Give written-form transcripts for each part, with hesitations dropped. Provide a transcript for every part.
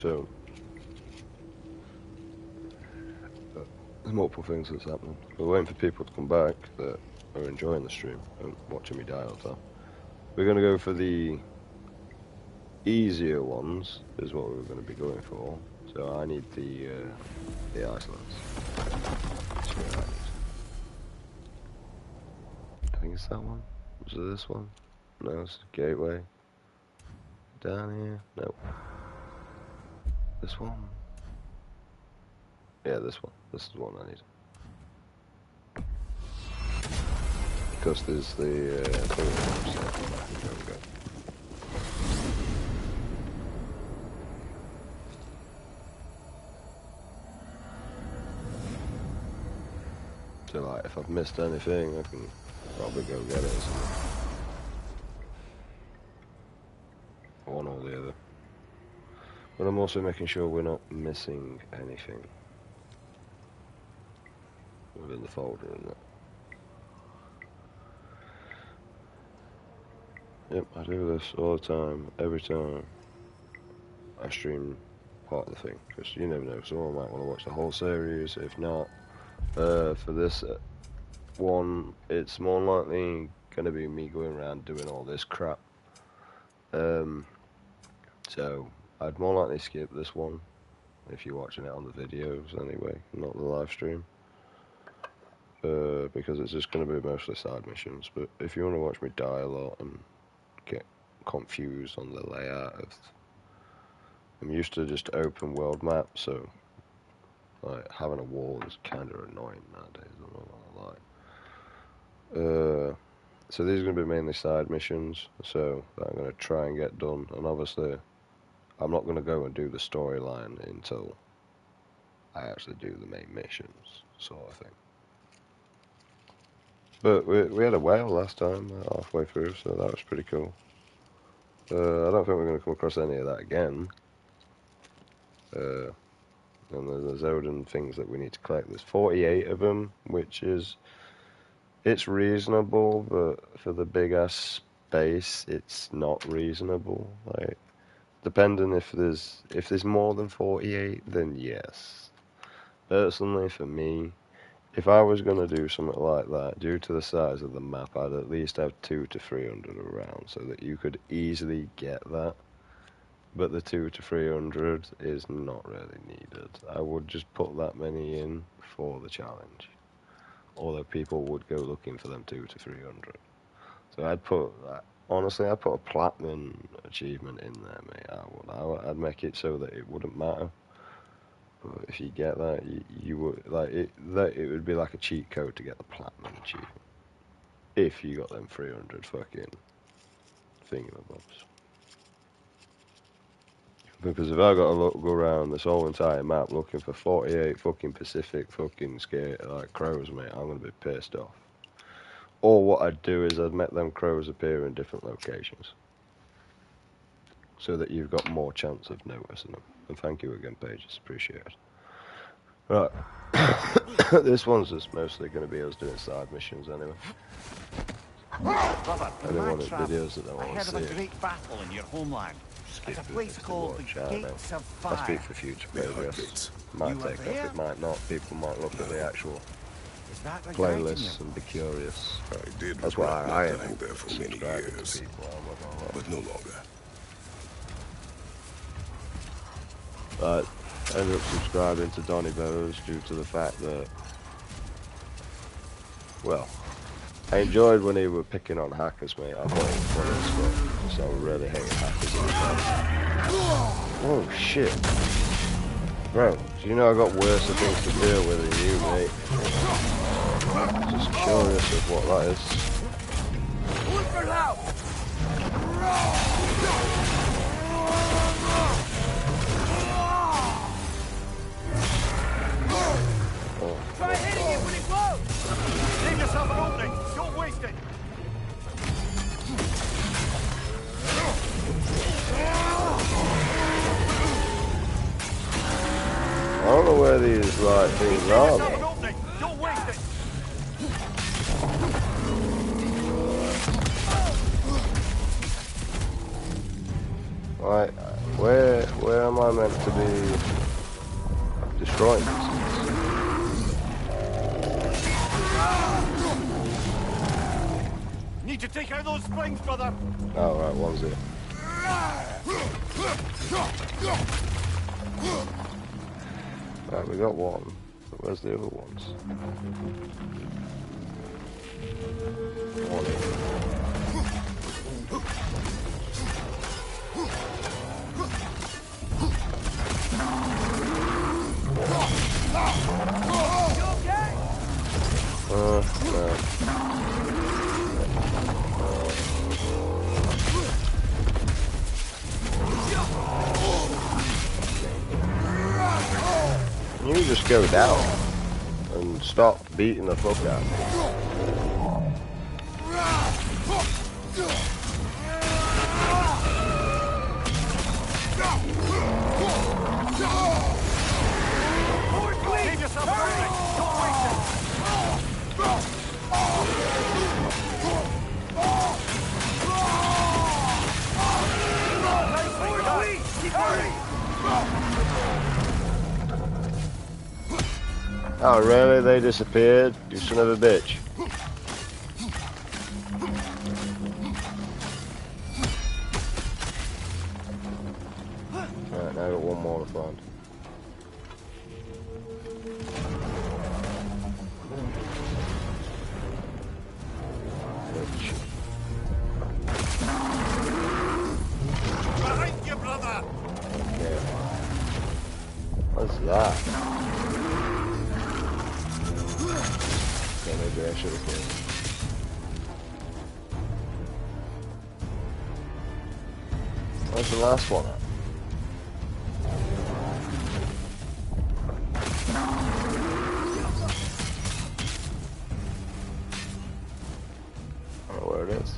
So, there's multiple things that's happening. We're waiting for people to come back that are enjoying the stream and watching me die all the time. We're going to go for the easier ones, is what we're going to be going for. So I need the Icelands. That's what I need. I think it's that one. Was it this one? No, it's the gateway. Down here? Nope. This one? Yeah, this one. This is the one I need. Because there's the thing there we go. So like, if I've missed anything, I can probably go get it or something. One or the other. But I'm also making sure we're not missing anything within the folder and that. Yep, I do this all the time, every time I stream part of the thing, because you never know, someone might want to watch the whole series. If not, for this one, it's more likely going to be me going around doing all this crap. So I'd more likely skip this one if you're watching it on the videos anyway, not the live stream. Because it's just going to be mostly side missions. But if you want to watch me die a lot and get confused on the layout of... I'm used to just open world maps, so like having a wall is kind of annoying nowadays, I'm not gonna lie. So these are going to be mainly side missions, so that I'm going to try and get done. And obviously, I'm not going to go and do the storyline until I actually do the main missions, sort of thing. But we had a whale last time, halfway through, so that was pretty cool. I don't think we're going to come across any of that again. And there's Odin things that we need to collect. There's 48 of them, which is... It's reasonable, but for the big-ass space, it's not reasonable. Like, depending if there's more than 48, then yes. Personally, for me, if I was going to do something like that, due to the size of the map, I'd at least have 200 to 300 around, so that you could easily get that. But the 200 to 300 is not really needed. I would just put that many in for the challenge. Although people would go looking for them 200 to 300. So I'd put, honestly, I'd put a platinum achievement in there, mate. I'd make it so that it wouldn't matter. But if you get that, you would, like, it would be like a cheat code to get the platinum achievement. If you got them 300 fucking thingamabobs. Because if I got to go around this whole entire map looking for 48 fucking Pacific fucking like crows, mate, I'm gonna be pissed off. Or what I'd do is I'd make them crows appear in different locations, so that you've got more chance of noticing them. And thank you again, Pages, appreciate it. Right, this one's just mostly going to be us doing side missions anyway. Anyone in videos that don't want to see it. Great battle in your homeland. Skip a place called the Gates of Fire. I speak for future progress. Might take off, it might not. People might look at the actual playlists and be curious. That's why I am there for many years, but no longer. But I ended up subscribing to Donny Bows due to the fact that, well, I enjoyed when he were picking on hackers, mate. I thought it was funny as fuck, so I really hate hackers in the past. Oh shit. Bro, do you know I got worse things to deal with than you, mate? Just curious of what that is. Look for help! Oh, Try hitting it when it blows! Leave yourself an opening. Don't waste it. I don't know where these like things are. Don't waste it. Right, where Where am I meant to be destroying this? Need to take out those springs, brother. Oh, right, one's here. Right, we got one. Where's the other ones? One here. No. You just go down and stop beating the fuck out of me. Save yourself a moment. Don't waste it. Oh really? They disappeared? You son of a bitch. Alright, now I got one more to find. Bitch. Behind you, brother. Okay. What's that? Okay, maybe I should have killed. Where's the last one at? I don't know where it is.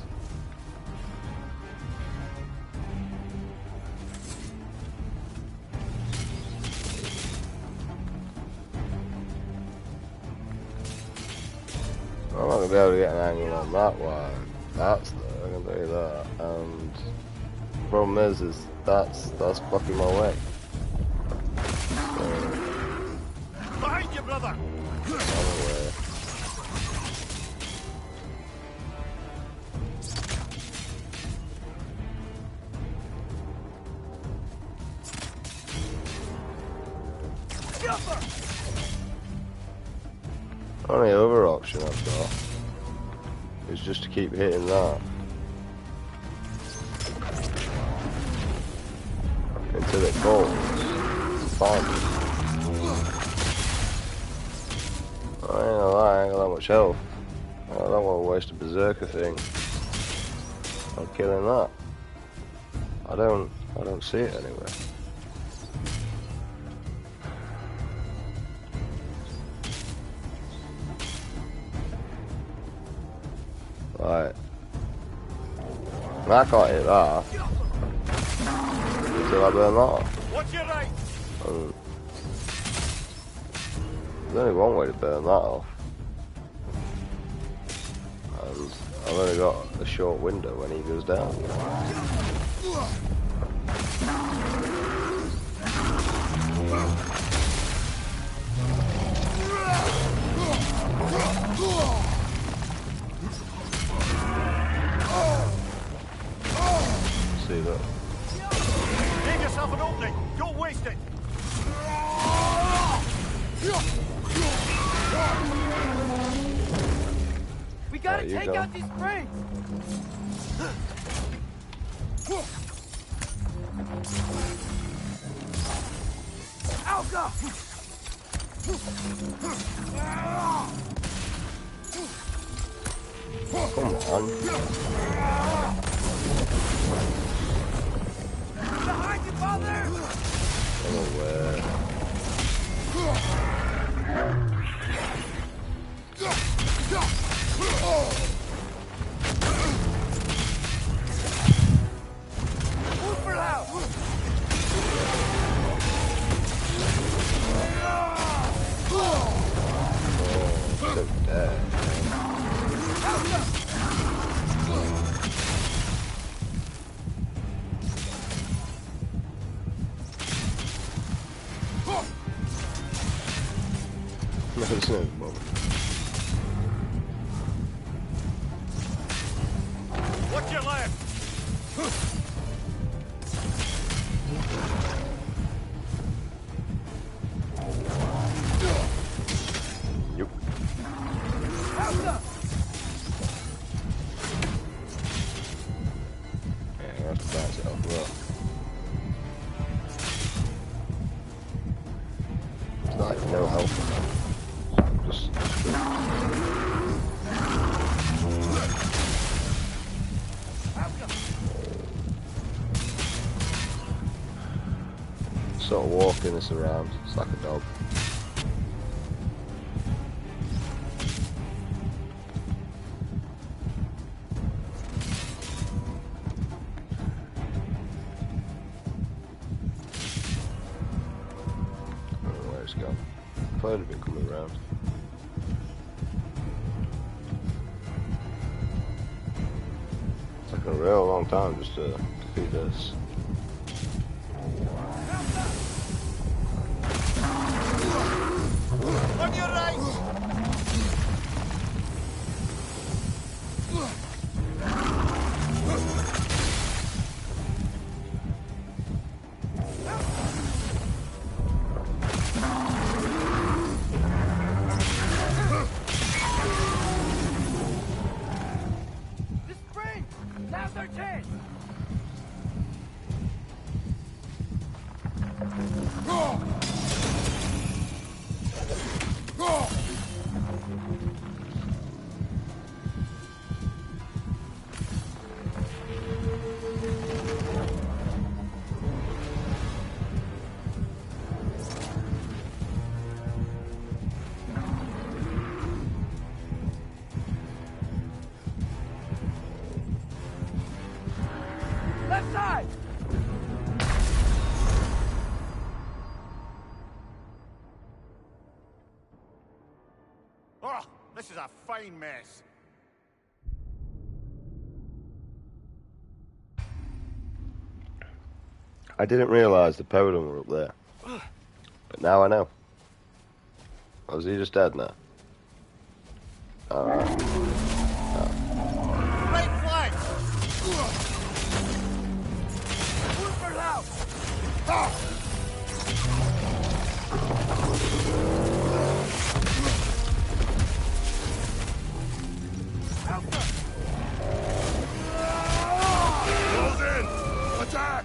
I'm not going to be able to get an angle on that one. That's there, I can tell you that. And the problem is that's blocking my way. So, Behind you, brother. I'm aware. Only other option I've got is just to keep hitting that until it falls. Fine. I ain't gonna lie, I ain't got that much health. I don't want to waste a berserker thing on killing that. I don't see it anywhere. Right. I can't hit that until I burn that off. Watch your right. There's only one way to burn that off. And I've only got a short window when he goes down. See that? Give yourself an opening. Don't waste it. We gotta There you take go. out these springs. Alga! Come on. Behind you, father! I'm aware. Move for loud! So dead. No, there's no moment. What's your left? Yep. Yeah, I have to bounce it off that. It's like no help. Just sort of walking this around. It's like a dog. I don't know where it's gone. I thought it'd been coming around. It's taken a real long time just to defeat this. On your right! This spring! Now's our chance! Left side! Oh, this is a fine mess. I didn't realise the podium were up there. But now I know. Oh, is he just dead now? Alright. Right flank! Super loud! Close in! Attack!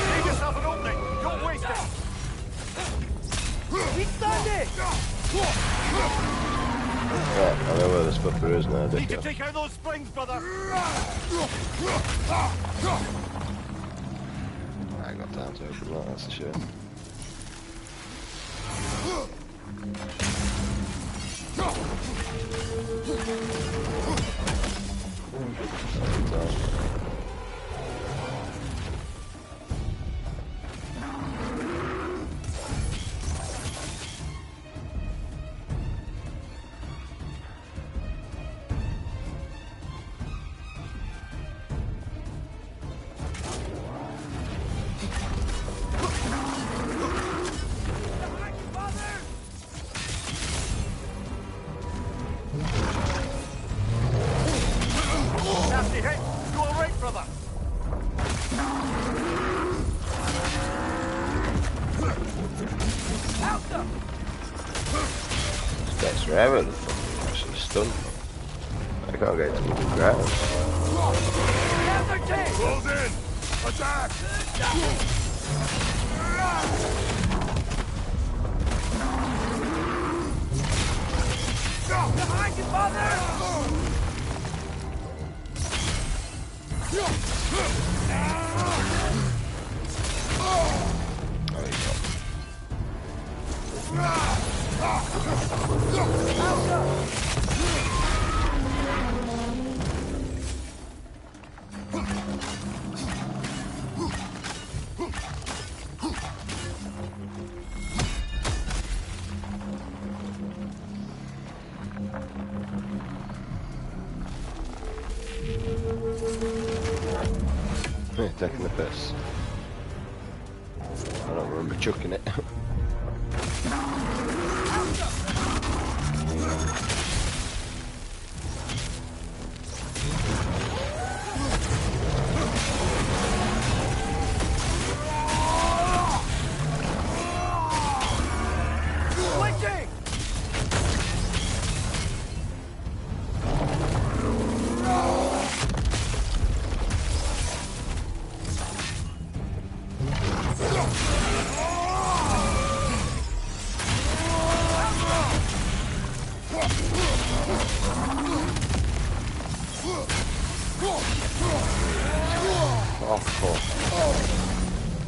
Leave yourself an opening! Don't waste it! We stunned it! Right, I know where this fucker is now, Need to dickhead. take out those springs, brother! I ain't got time to open that, that's a shame. Nasty hit! You alright, brother? That's forever, the fucking actually stunned me. I can't get to the ground. Now's our chance! Close in! Attack! Behind you, father! Oh, you got Taking the piss. I don't remember chucking it. Switching! Oh, fuck.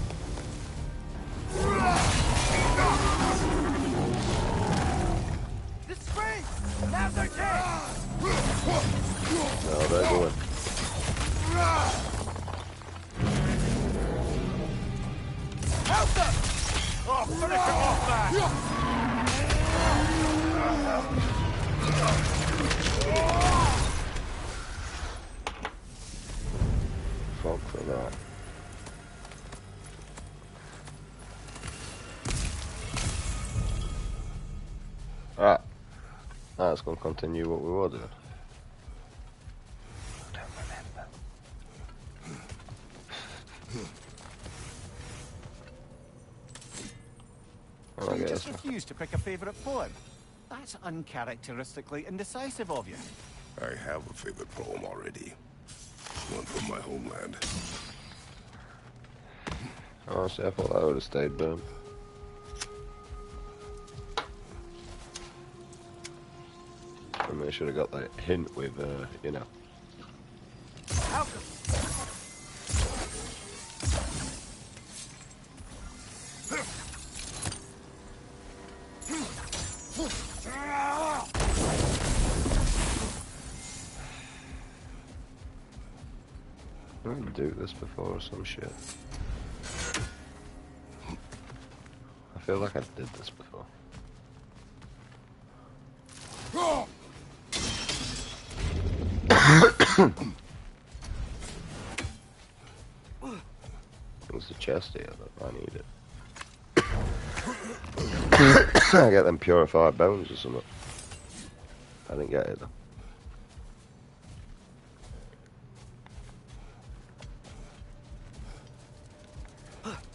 This free! Now's their chance! No, they're going. Help them! Oh, finish him off, man! Fuck for that. Alright. Now let's go and continue what we were doing. I don't remember. Oh, I You guess. just refuse to pick a favourite poem. That's uncharacteristically indecisive of you. I have a favorite poem already. One from my homeland. Honestly, I thought that would have stayed burnt. I mean, I should have got that hint with, you know. Help them! I didn't do this before or some shit. I feel like I did this before. There's a chest here that I need it. I get them purified bones or something. I didn't get it though.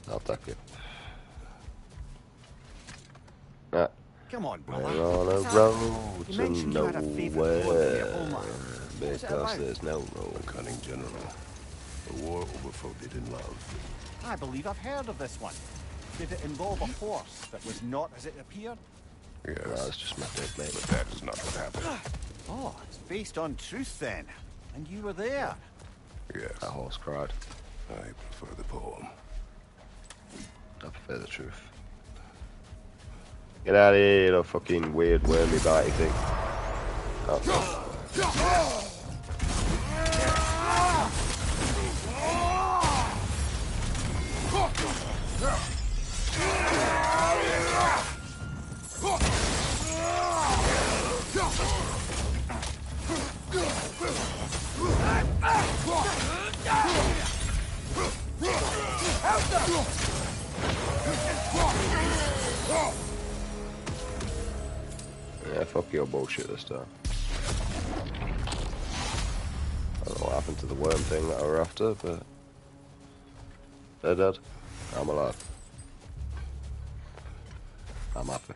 I'll take it. Ah, Come on, we're brother. on a What's up? road You to mentioned you had a favourite poem for your nowhere homeland. What's it because about? there's no road. A cunning general. A war over forbidden love. I believe I've heard of this one. Did it involve a horse that was not as it appeared? No, Yes, it's just my dick, mate. but that is not what happened. Oh, it's based on truth then. And you were there. Yes, That horse cried. I prefer the poem. I prefer the truth. Get out of here, you little fucking weird wormy bitey thing. Oh. Yeah, fuck your bullshit this time. I don't know what happened to the worm thing that I were after, but they're dead. I'm alive. I'm happy.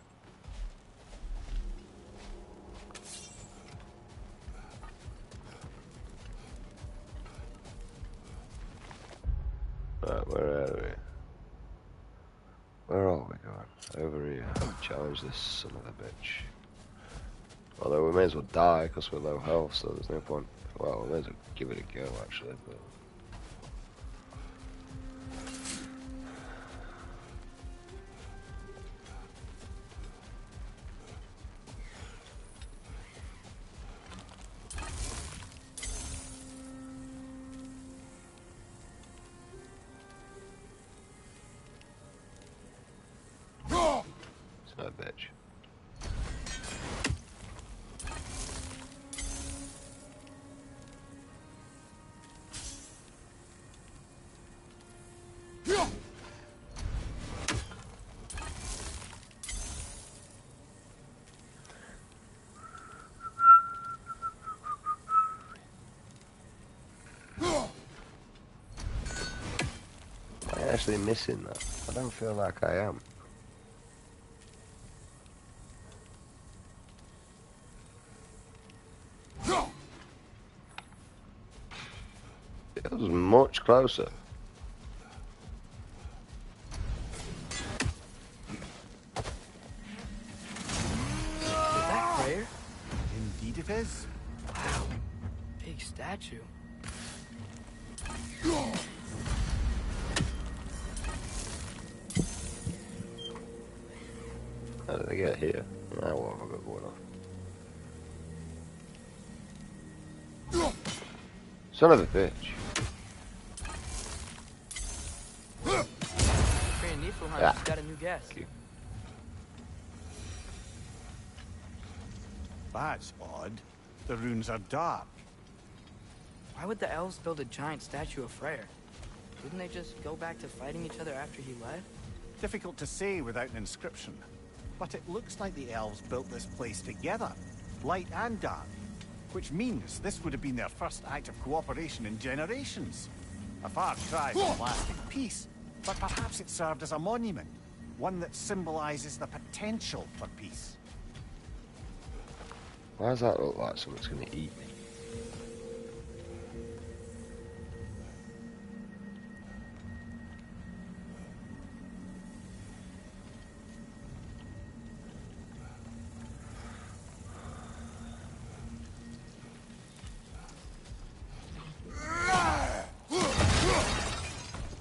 Right, where are we? Where are we going? Over here. Challenge this son of a bitch. Although we may as well die because we're low health, so there's no point. Well, we may as well give it a go actually, but. It's not a bitch. Am I actually missing that? I don't feel like I am. Feels much closer. Is that Freyr? Indeed it is. Wow. Big statue. How did I get here? Now what have I got going on? Son of a bitch. Korean Niflheim Ah. just got a new guest. Thank you. That's odd. The runes are dark. Why would the elves build a giant statue of Freyr? Wouldn't they just go back to fighting each other after he left? Difficult to say without an inscription. But it looks like the elves built this place together, light and dark. Which means this would have been their first act of cooperation in generations. A far cry from lasting peace, but perhaps it served as a monument. One that symbolizes the potential for peace. Why does that look like someone's going to eat me?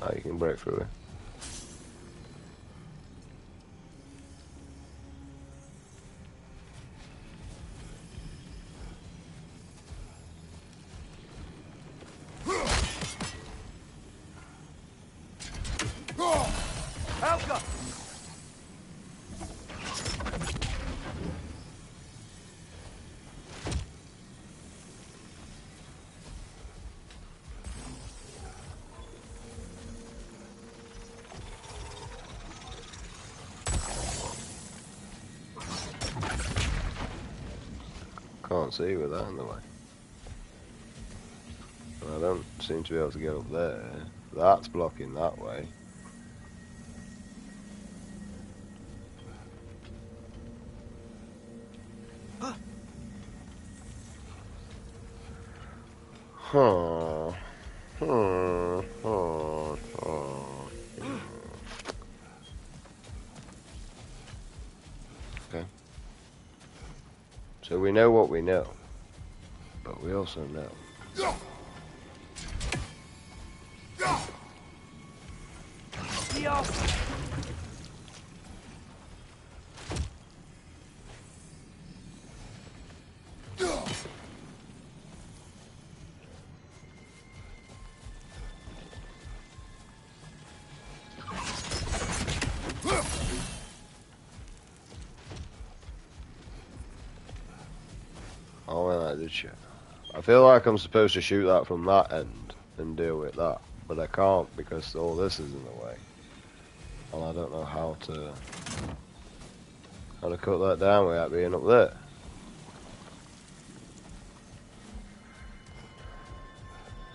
Oh, you can break through it. Helga! Can't see with that in the way. And I don't seem to be able to get up there. That's blocking that way. Huh. Okay. So we know what we know, but we also know. Oh, well, I did shoot. I feel like I'm supposed to shoot that from that end and deal with that, but I can't because all this is in the way, and I don't know how to cut that down without being up there.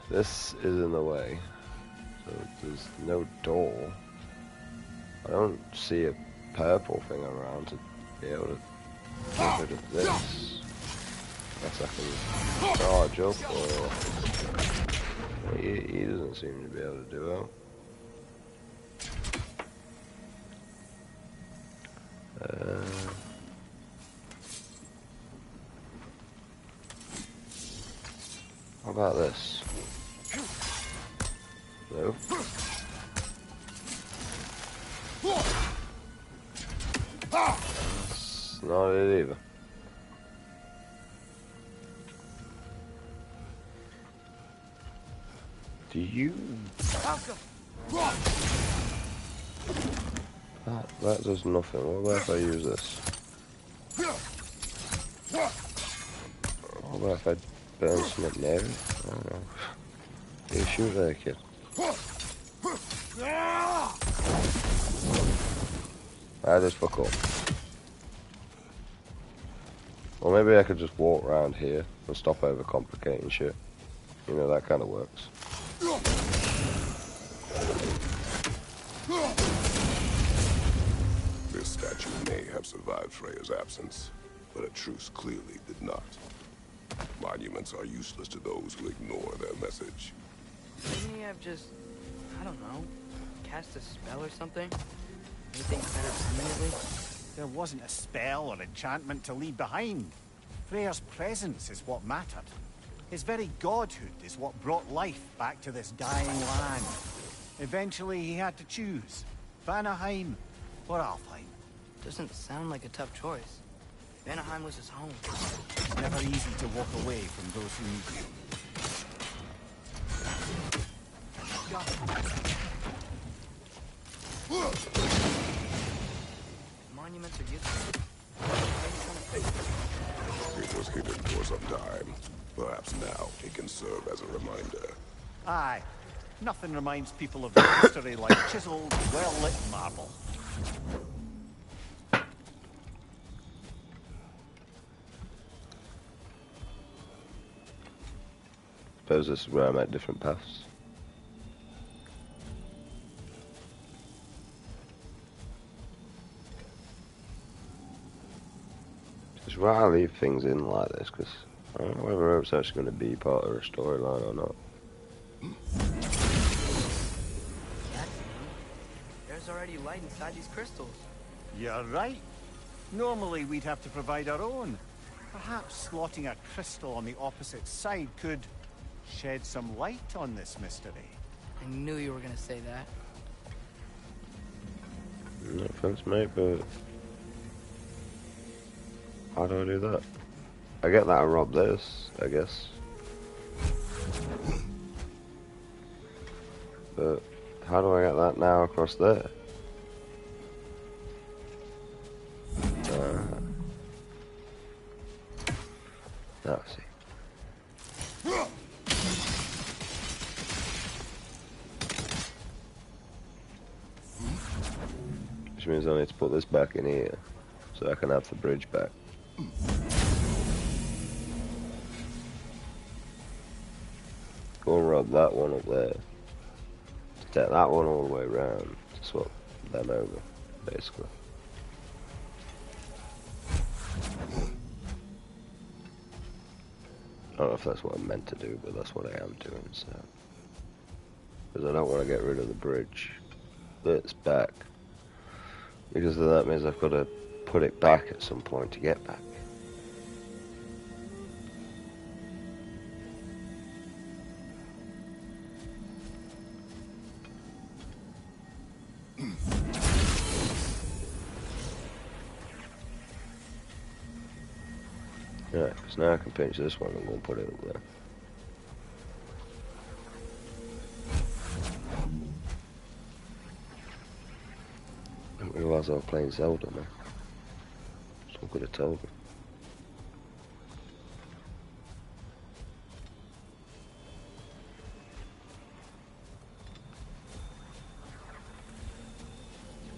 This is in the way, so there's no door. I don't see a purple thing around to be able to get rid of this. Guess I can charge up, or he doesn't seem to be able to do it. How about this? No. That's not it either. Do you? That does nothing. What about if I use this? What about if I burn something near it? I don't know. You shoot there, kid. I just fuck up. Or maybe I could just walk around here and stop overcomplicating shit. You know, that kind of works. This statue may have survived Freya's absence, but a truce clearly did not. Monuments are useless to those who ignore their message. Couldn't he have just, I don't know, cast a spell or something? Anything better permanently? There wasn't a spell or enchantment to leave behind. Freyr's presence is what mattered. His very godhood is what brought life back to this dying land. Eventually he had to choose, Vanaheim or Alfheim. Doesn't sound like a tough choice. Vanaheim was his home. It's never easy to walk away from those who need you. Monuments are useless. It was hidden for some time. Perhaps now it can serve as a reminder. Aye. Nothing reminds people of the history like chiseled, well-lit marble. Suppose this is where I met different paths. It's right I leave things in like this, because I don't know whether it's actually going to be part of a storyline or not. There's already light inside these crystals. You're right. Normally we'd have to provide our own. Perhaps slotting a crystal on the opposite side could shed some light on this mystery. I knew you were gonna say that. No offense, mate, but how do I do that? I get that I robbed this, I guess. But how do I get that now across there? I see. Which means I need to put this back in here, so I can have the bridge back. Go and rob that one up there. Take that one all the way around to swap them over, basically. I don't know if that's what I'm meant to do, but that's what I am doing, so. Because I don't want to get rid of the bridge that's back. Because then that means I've got to put it back at some point to get back. Yeah, because now I can pinch this one and go and put it up there. I didn't realise I was playing Zelda, man. So I could have told me.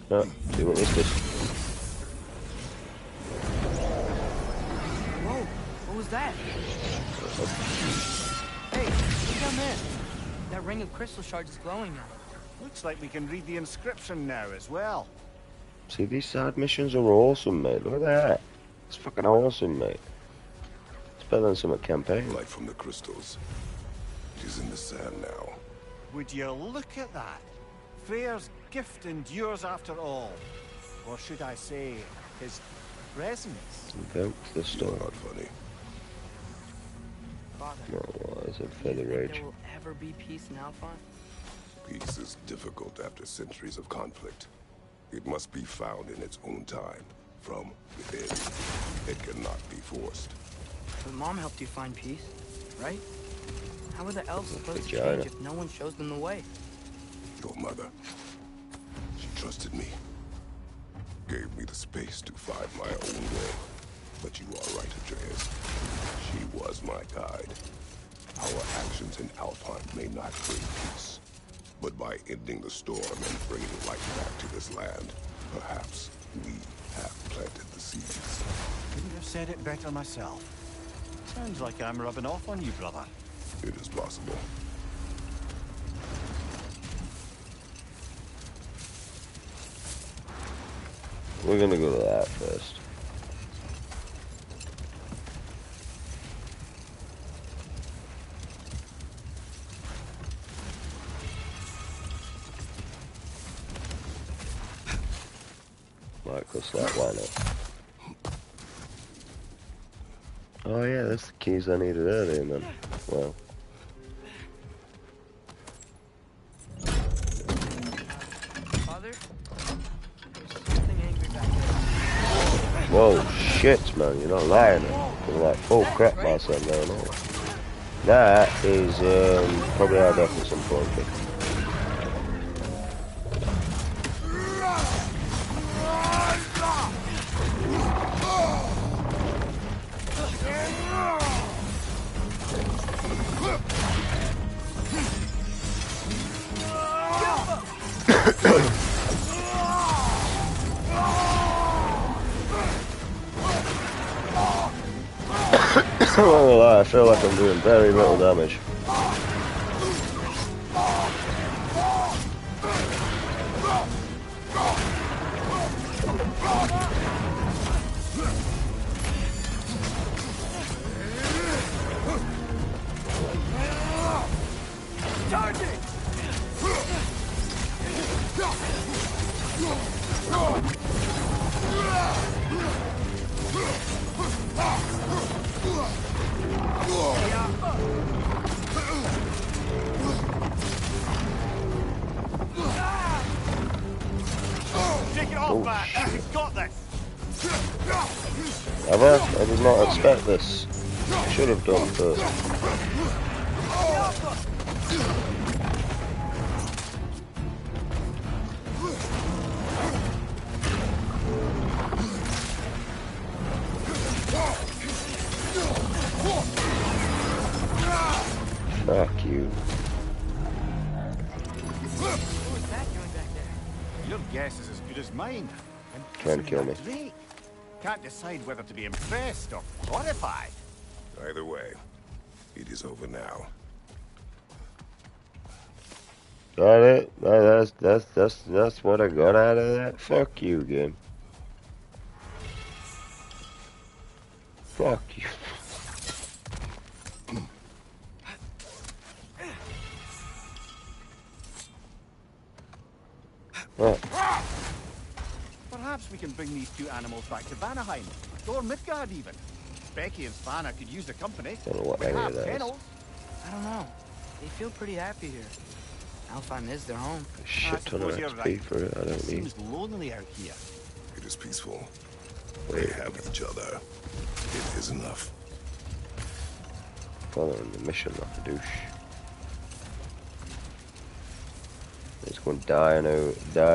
No, see what this is. Whoa, what was that? Hey, look down there. That ring of crystal shards is glowing now. Looks like we can read the inscription now as well. See, these side missions are awesome, mate. Look at that. It's fucking awesome, mate. It's better than some campaign. Light from the crystals. It is in the sand now. Would you look at that? Freyr's gift endures after all. Or should I say, his presence? Okay, what's this You're story? not funny. Father, No, well, it's a do you feather think rage. there will ever be peace in Alphon? Peace is difficult after centuries of conflict. It must be found in its own time, from within. It cannot be forced. But Mom helped you find peace, right? How are the elves supposed to Vagina. change if no one shows them the way? Your mother, she trusted me. Gave me the space to find my own way. But you are right, Atreus. She was my guide. Our actions in Alpine may not bring peace, But by ending the storm and bringing light back to this land, perhaps we have planted the seeds. Couldn't have said it better myself. Sounds like I'm rubbing off on you, brother. It is possible. We're gonna go to that first. Right, go slap, why not? Oh yeah, that's the keys I needed earlier, man. Well. Father? There's something angry back there. Whoa, shit, man, you're not lying. I'm like, full crap, my son going on. That is, probably our death at some point. I'm not gonna lie, I feel like I'm doing very little damage. Take it off, man. We've got this. Have I? I did not expect this. Should have done first. Fuck you. What was that doing back there? Your guess is as good as mine. And Trying to kill me. Drake. Can't decide whether to be impressed or horrified. Either way, it is over now. Got it? That's what I got out of that? Fuck you, game. Fuck you. Oh, Perhaps we can bring these two animals back to Vanaheim, or Midgard even. Becky and Svanna could use the company. Don't know what We any of have that is. kennels. I don't know. They feel pretty happy here. Alpine is their home. a shit ton of suppose you're XP right. for it, I don't need. Seems lonely out here. It is peaceful. Wait. They have each other. It is enough. Following the mission like a douche. He's going to die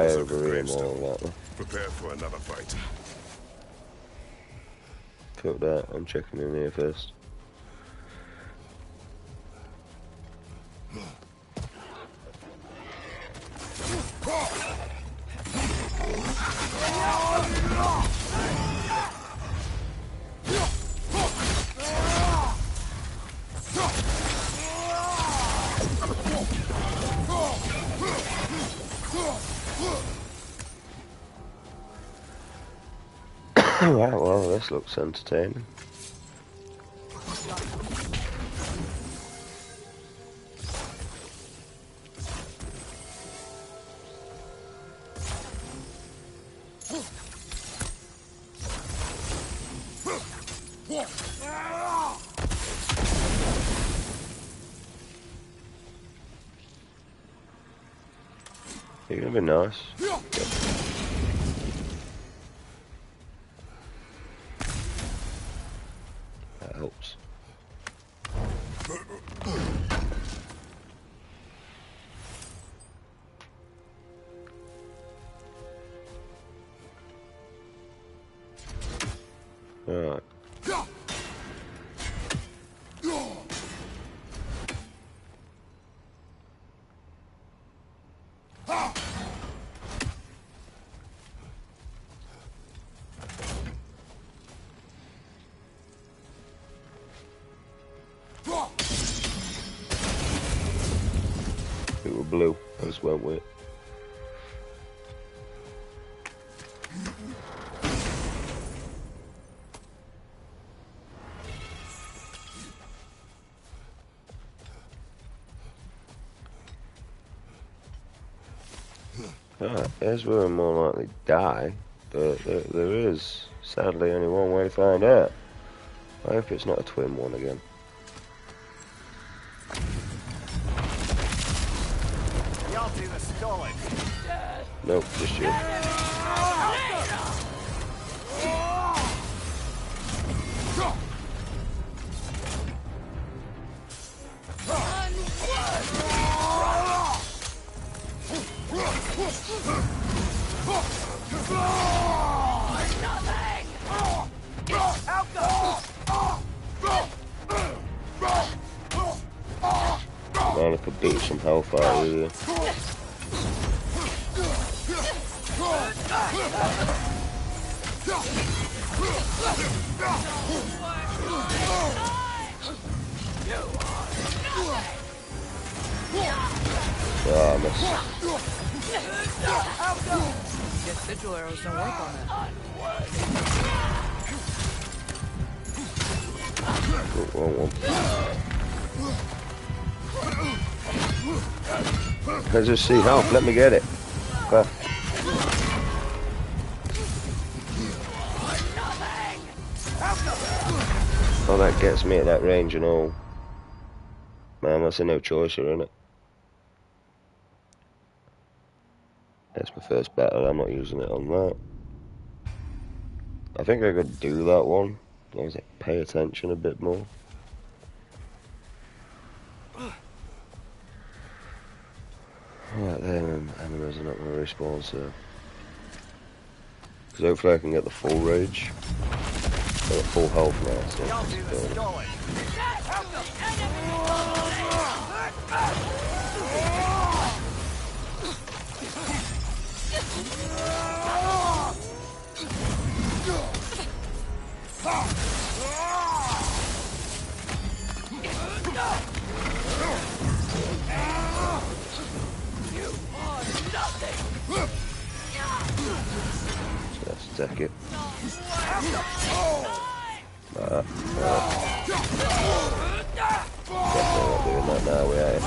Also over him gravestone. all that. Prepare for another fight. Fuck that, I'm checking in here first. Right, well, this looks entertaining. You're gonna be nice. That helps. Alright. We were blue. I just went with it. Alright, here's where we're more likely to die, but there is sadly only one way to find out. I hope it's not a twin one again. Y'all do the stalling. Nope, just you. Man, I could beat some hellfire with you. Ah, I missed. Guess sigil arrows don't work on that. Wrong one. Let's just see help. Let me get it. Okay. Oh, that gets me at that range and all. Man, that's a no choicer, isn't it? That's my first battle. I'm not using it on that. I think I could do that one. As long as I pay attention a bit more. Right, them enemies are not going to respawn, so. Because hopefully I can get the full rage. I've got full health now, so. Y'all do the stalling. So let's take it. Definitely not doing that now, we are.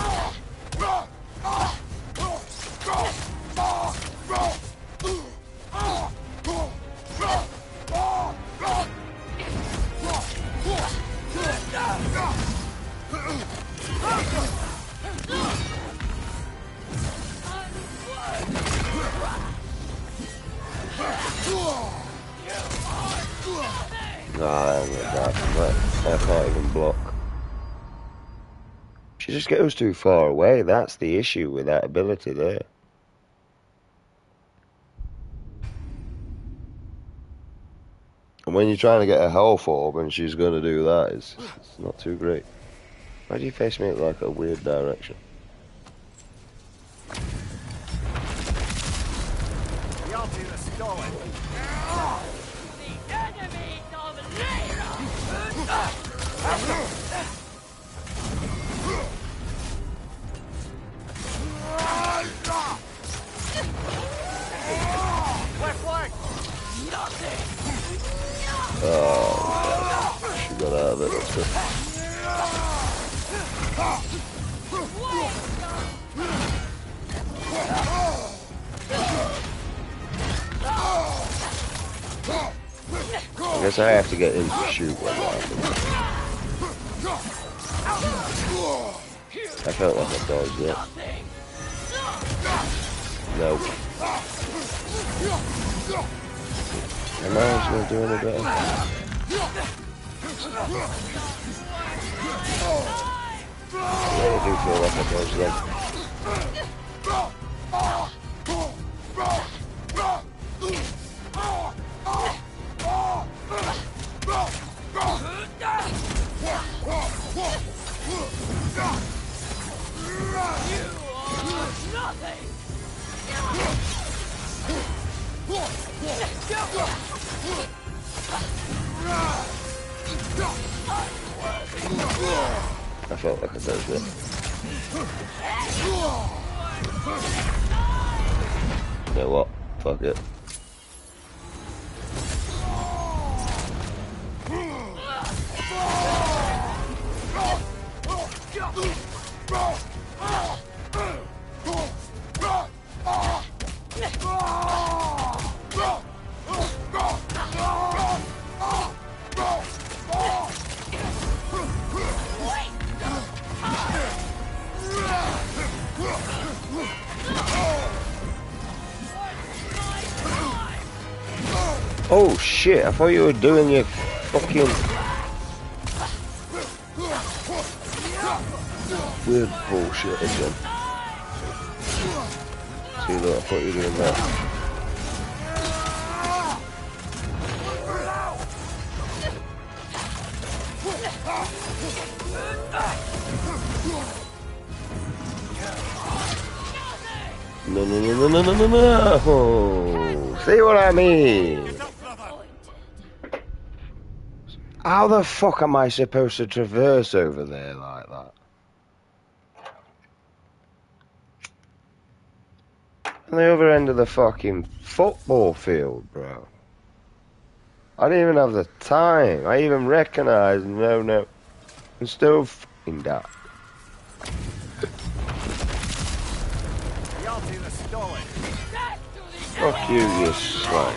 Nah, I ain't gonna die from that. I can't even block. She just goes too far away. That's the issue with that ability there. And when you're trying to get a health orb and she's going to do that, it's not too great. Why do you face me at like a weird direction? Y'all do the stalling. The enemy dominator! Left leg. Oh, she got out of it. That's good. I guess I have to get him to shoot when that happens. I felt like I dodged it. Nope. Am I actually doing it better? Yeah, I do feel like I dodged them. That does it. You know what? Fuck it. Oh shit, I thought you were doing your fucking weird bullshit again. See, look, I thought you were doing that. No, no, no, no, no, no, no, no. See what I mean? How the fuck am I supposed to traverse over there like that? On the other end of the fucking football field, bro. I didn't even have the time. I even recognised, no. I'm still fucking that. Fuck you, you slag.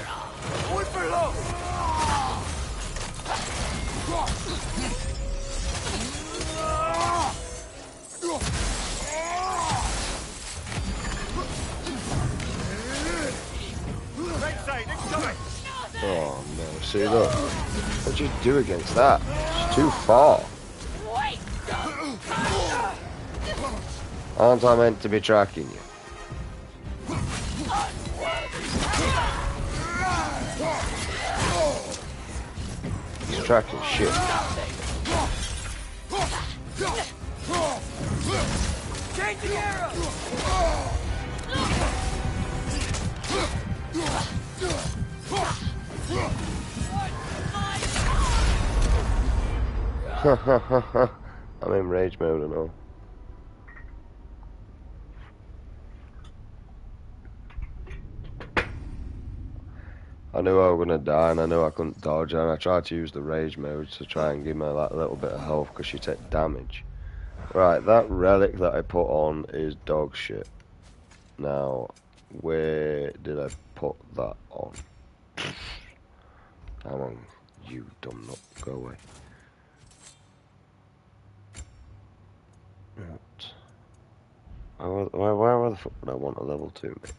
Oh no, see look. What'd you do against that? It's too far. Aren't I meant to be tracking you? He's tracking shit. Changing arrow! I'm in rage mode and all. I knew I was gonna die and I knew I couldn't dodge, and I tried to use the rage mode to try and give me that little bit of health because she took damage. Right, that relic that I put on is dog shit. Now, where did I put that on? How on, you dumb nut, go away. What? Why the fuck would I want a level 2, mate?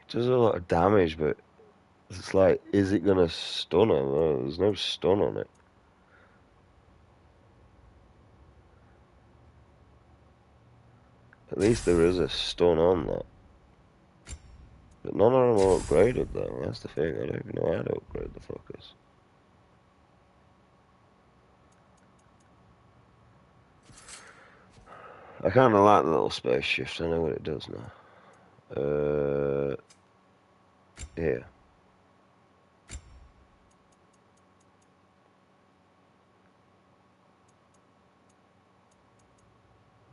It does a lot of damage, but it's like, is it gonna stun her? No, there's no stun on it. At least there is a stun on that. But none of them are upgraded though, that's the thing, I don't even know how to upgrade the fuckers. I kinda like the little space shift, I know what it does now. Here.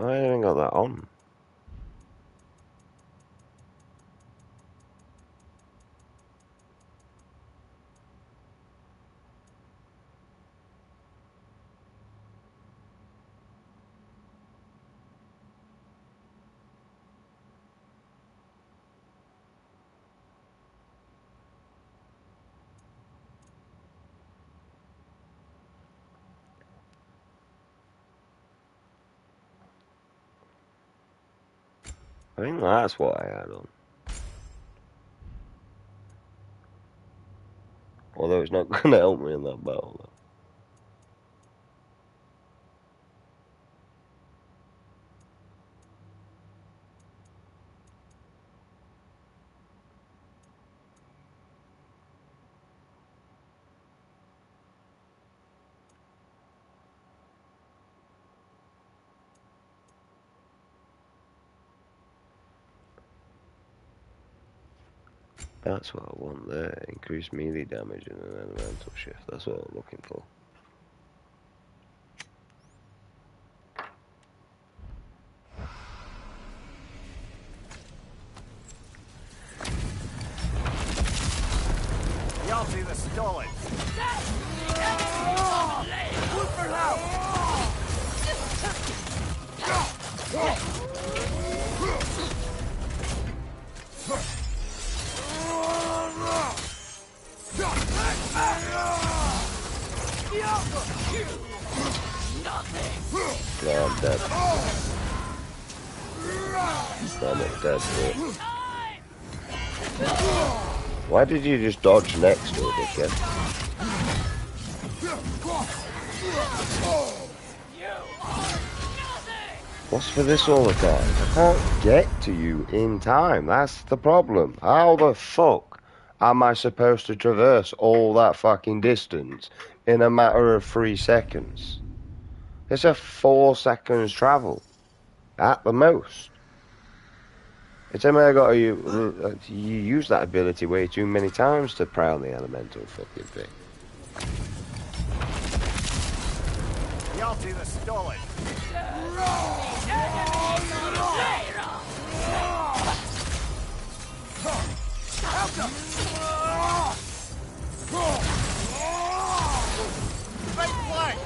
I ain't even got that on. I think that's what I had on. Although it's not gonna help me in that battle though. That's what I want there. Increased melee damage and an elemental shift. That's what I'm looking for. Y'all see the stolen. Look for help! No, I'm dead. No, I'm not dead, but... Why did you just dodge next to it, dickhead? What's for this all the time? I can't get to you in time. That's the problem. How the fuck am I supposed to traverse all that fucking distance in a matter of 3 seconds? It's a 4 seconds travel. At the most. It's only I got you use that ability way too many times to prowl the elemental fucking thing. Y'all see the stolen. Big flank.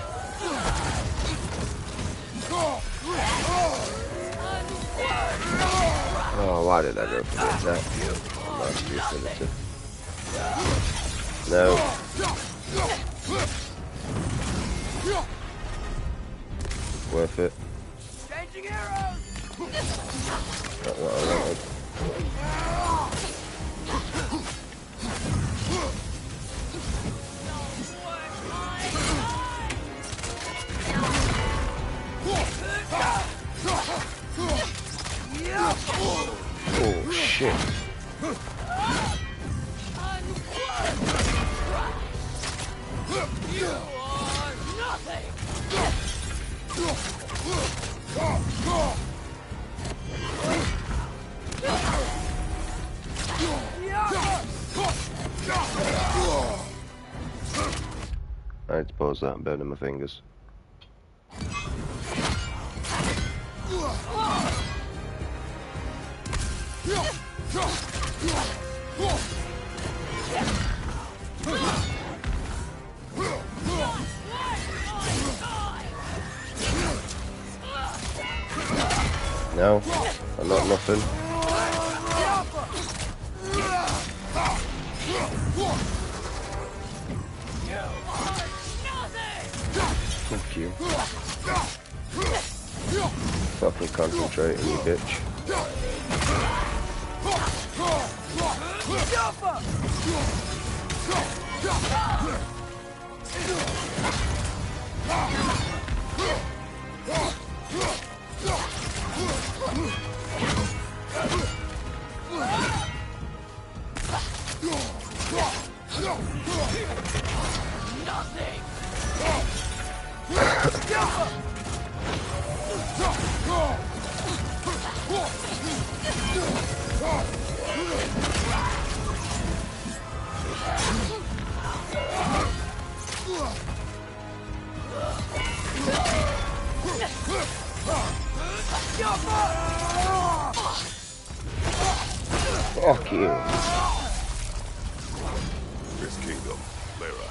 Oh, why did I go for the attack? Last utility. No. Worth it. Changing arrows! Not what I wanted. Oh shit. You are nothing! I had to pause that and burn in my fingers. No, I'm not nothing. Fuck you. Fucking concentrate, you bitch. Fuck you. This kingdom, Lara.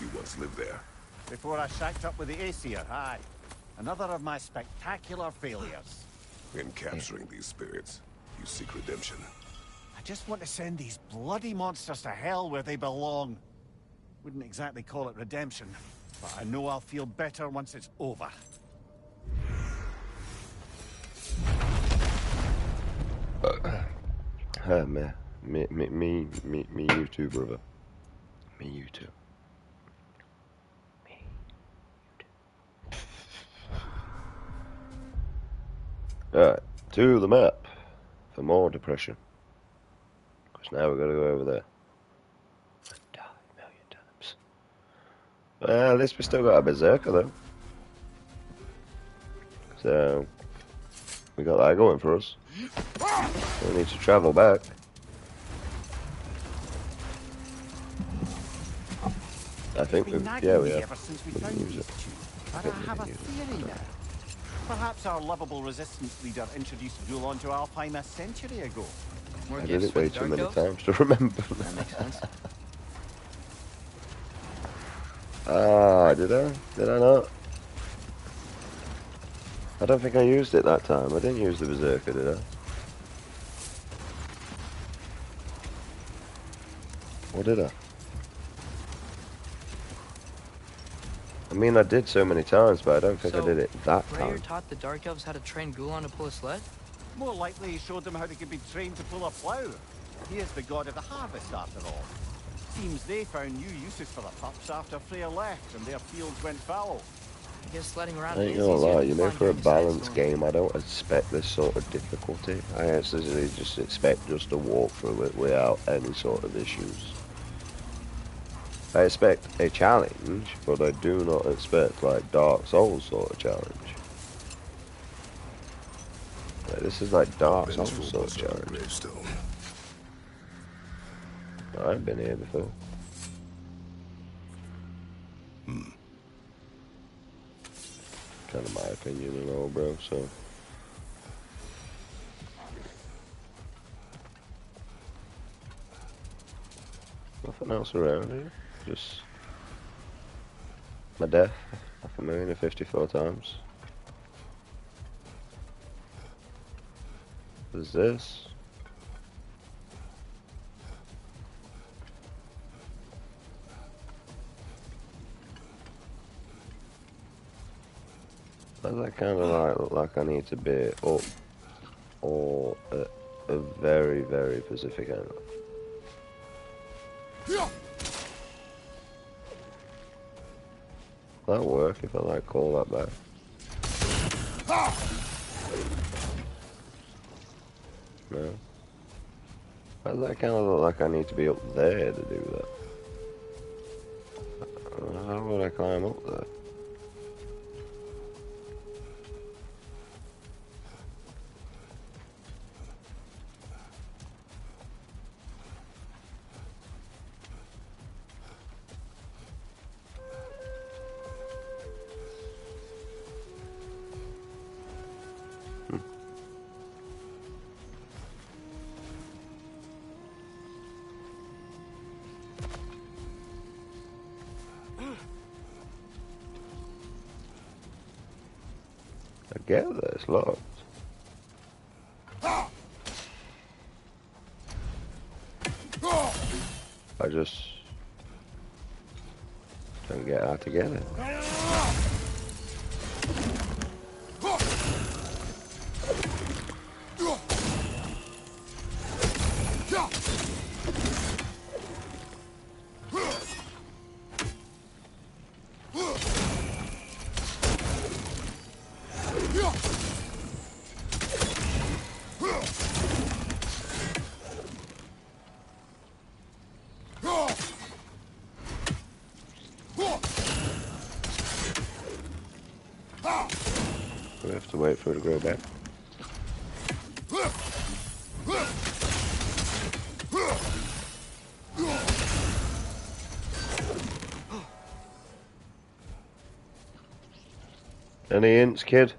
You once lived there. Before I shacked up with the Aesir, aye. Another of my spectacular failures. In capturing these spirits, you seek redemption. I just want to send these bloody monsters to hell where they belong. Wouldn't exactly call it redemption, but I know I'll feel better once it's over. Me, you too, brother. Me, you too. Me, you too. Alright, to the map for more depression. Because now we've got to go over there. And die a million times. Well, at least we still got a berserker though. So, we got that going for us. We need to travel back. I think You've been we, nagging yeah, we me have. ever since we We can found use these it. two. But think I we have a can use it. theory now. Perhaps our lovable resistance leader introduced Ghoul onto Alfheim a century ago. More I did gifts it for way the too Dark many Elves? times to remember. That makes sense. Ah, did I? Did I not? I don't think I used it that time. I didn't use the Berserker, did I? Or did I? I mean, I did so many times, but I don't think I So, did it that Freyr time. taught the Dark Elves how to train Gulon to pull a sled? More likely he showed them how they could be trained to pull a plough. He is the god of the harvest after all. Seems they found new uses for the pups after Freyr left and their fields went fallow. I guess sledding I around ain't is gonna easier lie, than you know, flying for a during a balanced sandstorm. game, I don't expect this sort of difficulty. I actually just expect just to walk through it without any sort of issues. I expect a challenge, but I do not expect, like, Dark Souls sort of challenge. Like, this is like Dark I've been Souls to a sort of Berserker challenge. gravestone. I've been here before. Kind of my opinion and all, bro, so. Nothing else around here. Just my death. 5,054 times. What is this? Does that kind of like look like I need to be up or at a very, very specific angle? That'll work if I like call that back. No. Does that kind of look like I need to be up there to do that? How would I climb up there? I get that it's locked. I just don't get how to get it. We have to wait for it to grow back. Any hints, kid?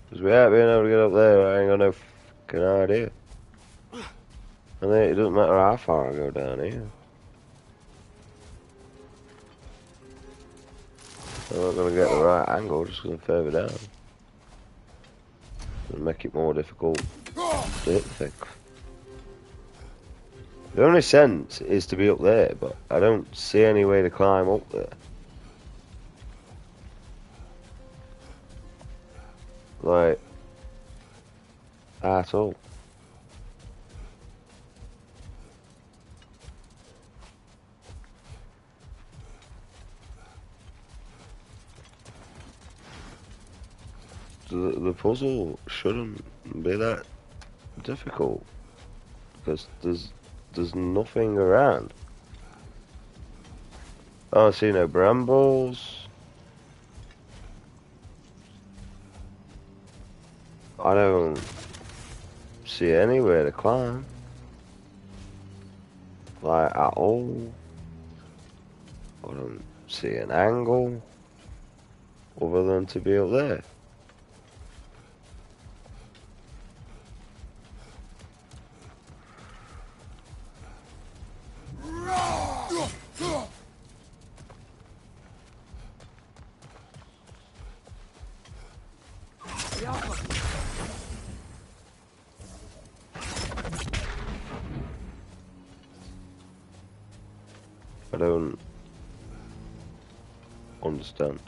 Because without being able to get up there, I ain't got no fucking idea. And then it doesn't matter how far I go down here. I'm not going to get the right angle, just going further down. It'll make it more difficult to hit the thing. The only sense is to be up there, but I don't see any way to climb up there. Like, at all. The puzzle shouldn't be that difficult because there's nothing around. Oh, I see no brambles. I don't see anywhere to climb. like at all. I don't see an angle other than to be up there. I don't understand.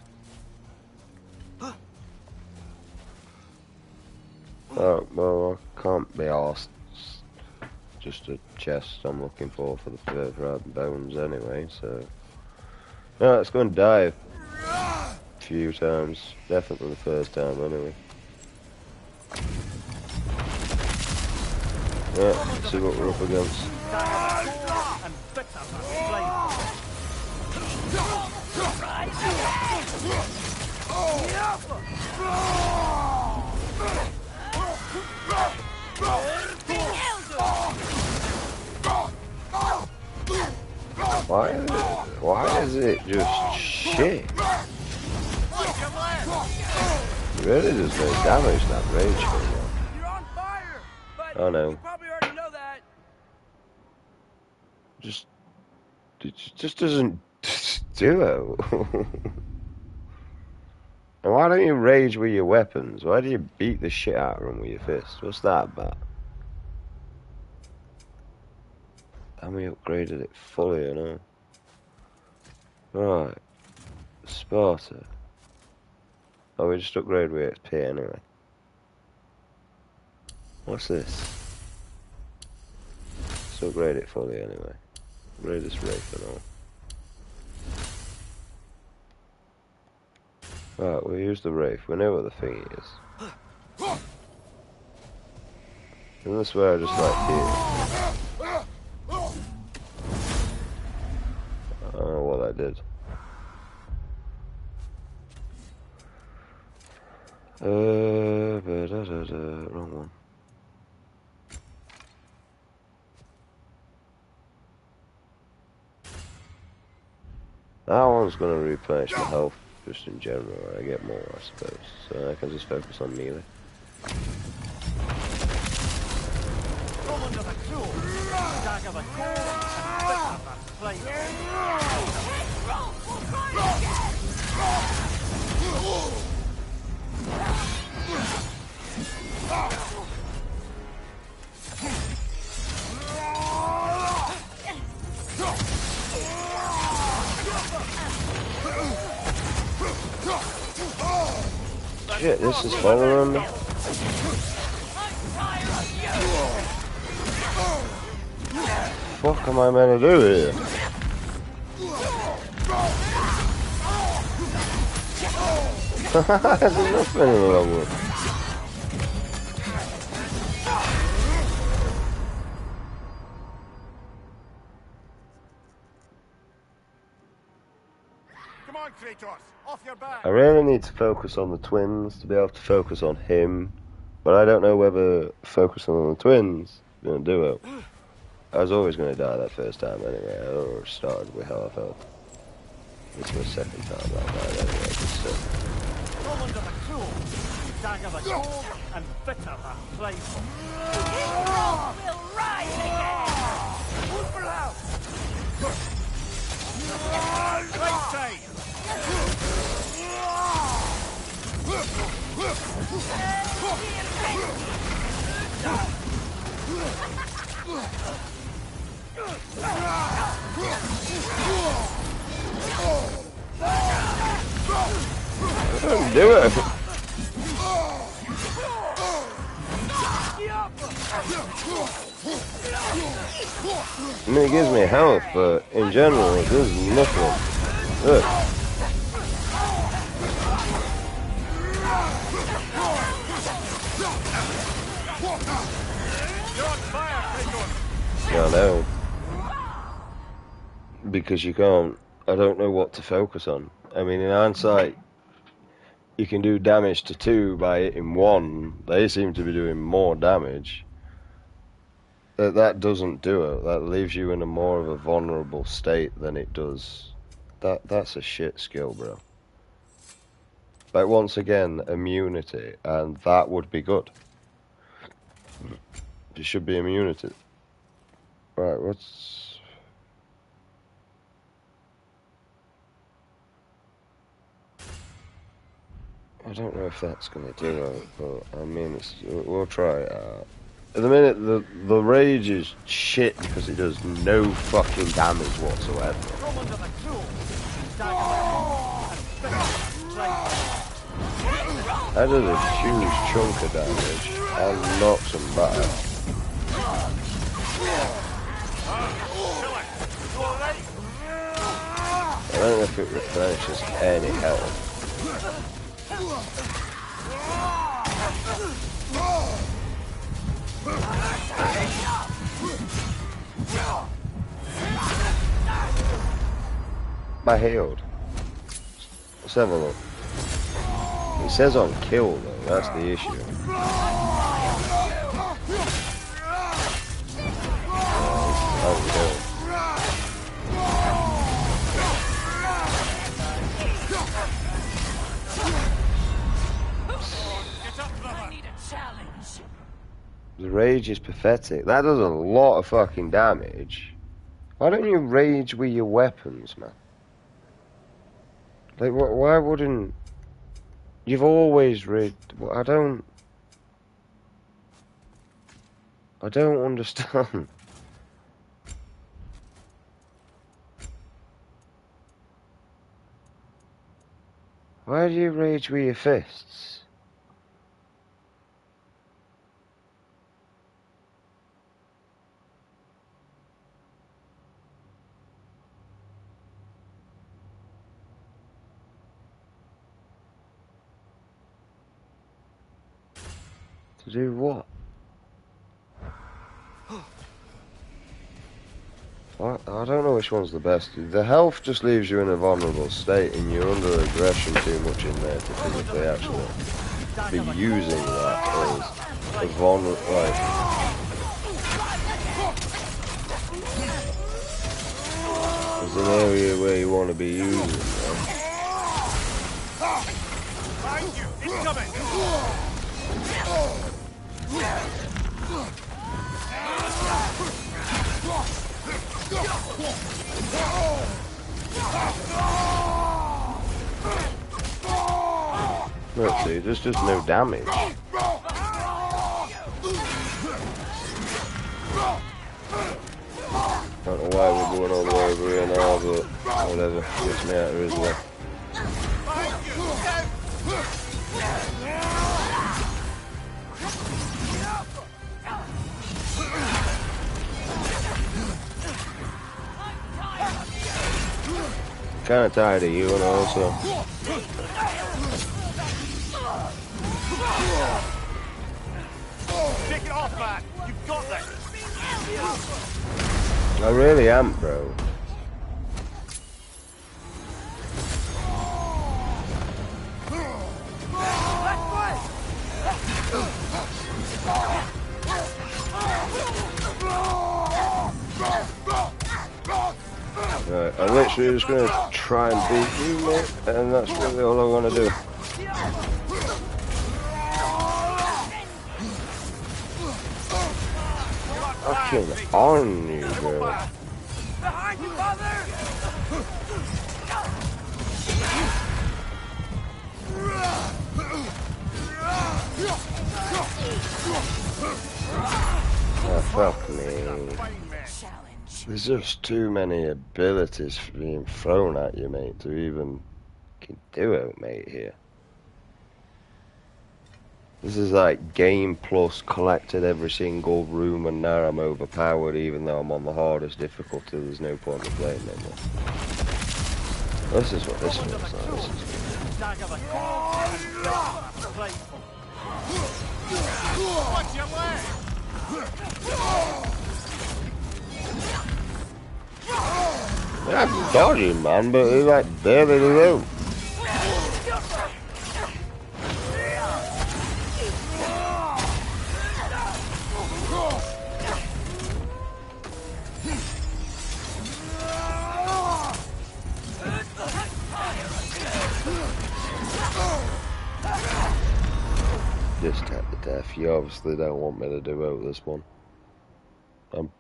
Oh, well, I can't be arsed. Just a chest I'm looking for the further bones anyway, so... No, let's go and dive. A few times. Definitely the first time anyway. Yeah, see what we're up against. Why is it just shit? Really does no damage, that rage thing. You're on fire! But Oh no. you probably already know that. It just doesn't do it. And why don't you rage with your weapons? Why do you beat the shit out of them with your fists? What's that about? And we upgraded it fully, you know. Right. Sparta. Oh, we just upgraded with XP anyway. What's this? Let's upgrade it fully anyway. Upgrade this wraith and all. Right, we'll use the wraith. We know what the thing is. And this way I just like here. I don't know what I did. Wrong one. That one's gonna replenish my health just in general. I get more, I suppose. So I can just focus on melee. Shit, this is following me. What am I meant to do here? There's nothing in the long one. Come on, Kratos, off your back. I really need to focus on the twins to be able to focus on him, but I don't know whether focusing on the twins is going to do it. I was always going to die that first time anyway. I already started with half health. It's my second time I died anyway, but still. Roll under the cruel, dagger the cold, and bitter the playful. Heroes will rise again! Right side! Don't do it! I mean, it gives me health, but in general, it does nothing. Look. I know. Because you can't. I don't know what to focus on. I mean, in hindsight, you can do damage to 2 by hitting 1. They seem to be doing more damage. that doesn't do it. That leaves you in a more of a vulnerable state than it does. That's a shit skill, bro. But once again, immunity, and that would be good. It should be immunity. Right, what's... I don't know if that's going to do it, but I mean, we'll try it out. At the minute, the rage is shit because it does no fucking damage whatsoever. That does a huge chunk of damage and knocks them back. I don't know if it replenishes any health. I healed. Let's have a look. It says on kill though, that's the issue. The rage is pathetic. That does a lot of fucking damage. Why don't you rage with your weapons, man? Like, why wouldn't... You've always raged... I don't understand. Why do you rage with your fists? To do what? I don't know which one's the best. The health just leaves you in a vulnerable state and you're under aggression too much in there to physically actually be using that as a vulnerable... Like, there's an area where you want to be using that. Let's see, there's just no damage. Don't know why we're going all the way over here now, but whatever, gets me out of his way. Kinda tired of you and also. Take it off, man. You've got this. I really am, bro. Right, I'm literally just gonna try and beat you, mate, and that's really all I'm gonna do. Fucking on you, bro. Behind you, father! Oh, fuck me. There's just too many abilities being thrown at you, mate, to even do it, mate, here. This is like game plus collected every single room and now I'm overpowered even though I'm on the hardest difficulty. There's no point in playing anymore. This is what this feels like. I'm dodging, man, but he like barely do. death. You obviously don't want me to do this one. I'm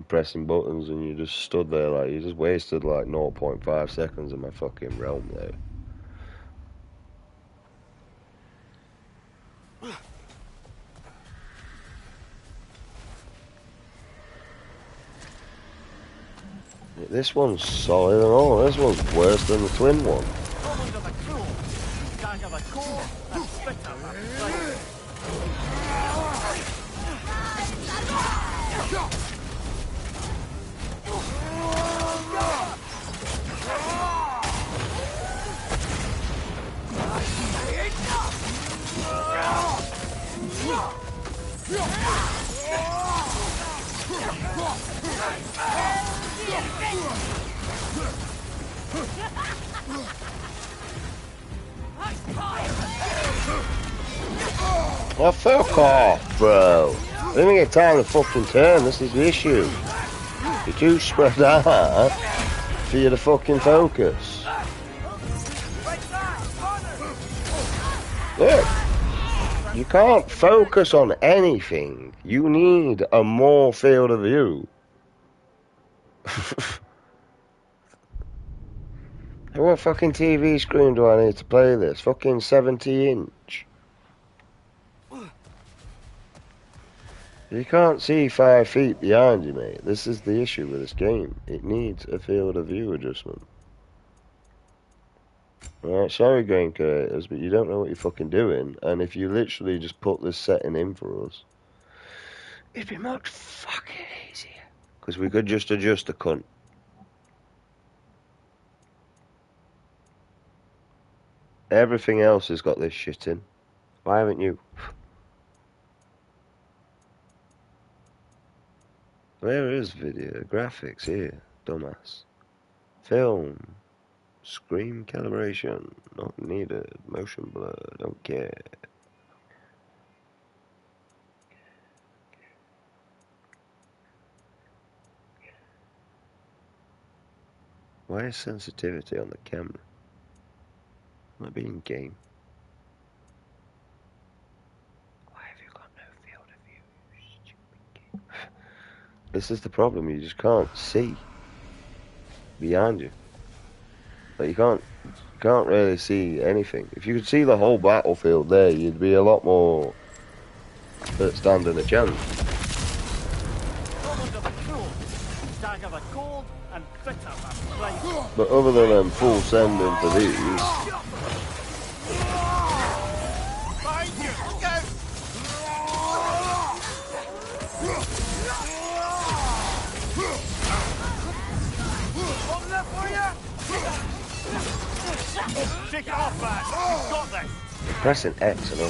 pressing buttons and you just stood there like you just wasted like 0.5 seconds of my fucking realm there. This one's solid and all. This one's worse than the twin one. Well, fuck off, bro. I didn't get time to fucking turn. This is the issue. You're too spread out for you to fucking focus. Look, you can't focus on anything. You need a more field of view. What fucking TV screen do I need to play this? Fucking 70-inch. You can't see 5 feet behind you, mate. This is the issue with this game. It needs a field of view adjustment. Alright, sorry game creators, but you don't know what you're fucking doing. And if you literally just put this setting in for us, it'd be much fucking easier. Because we could just adjust the cunt. Everything else has got this shit in. Why haven't you? Where is video? Graphics here, dumbass. Film. Screen calibration. Not needed. Motion blur. Don't care. Why is sensitivity on the camera? Am I being game? Why have you got no field of view, you stupid game? This is the problem, you just can't see behind you. Like you can't really see anything. If you could see the whole battlefield there, you'd be a lot more standing a chance. But other than them full sending for these, Take it off, man. You've got this. pressing X and all.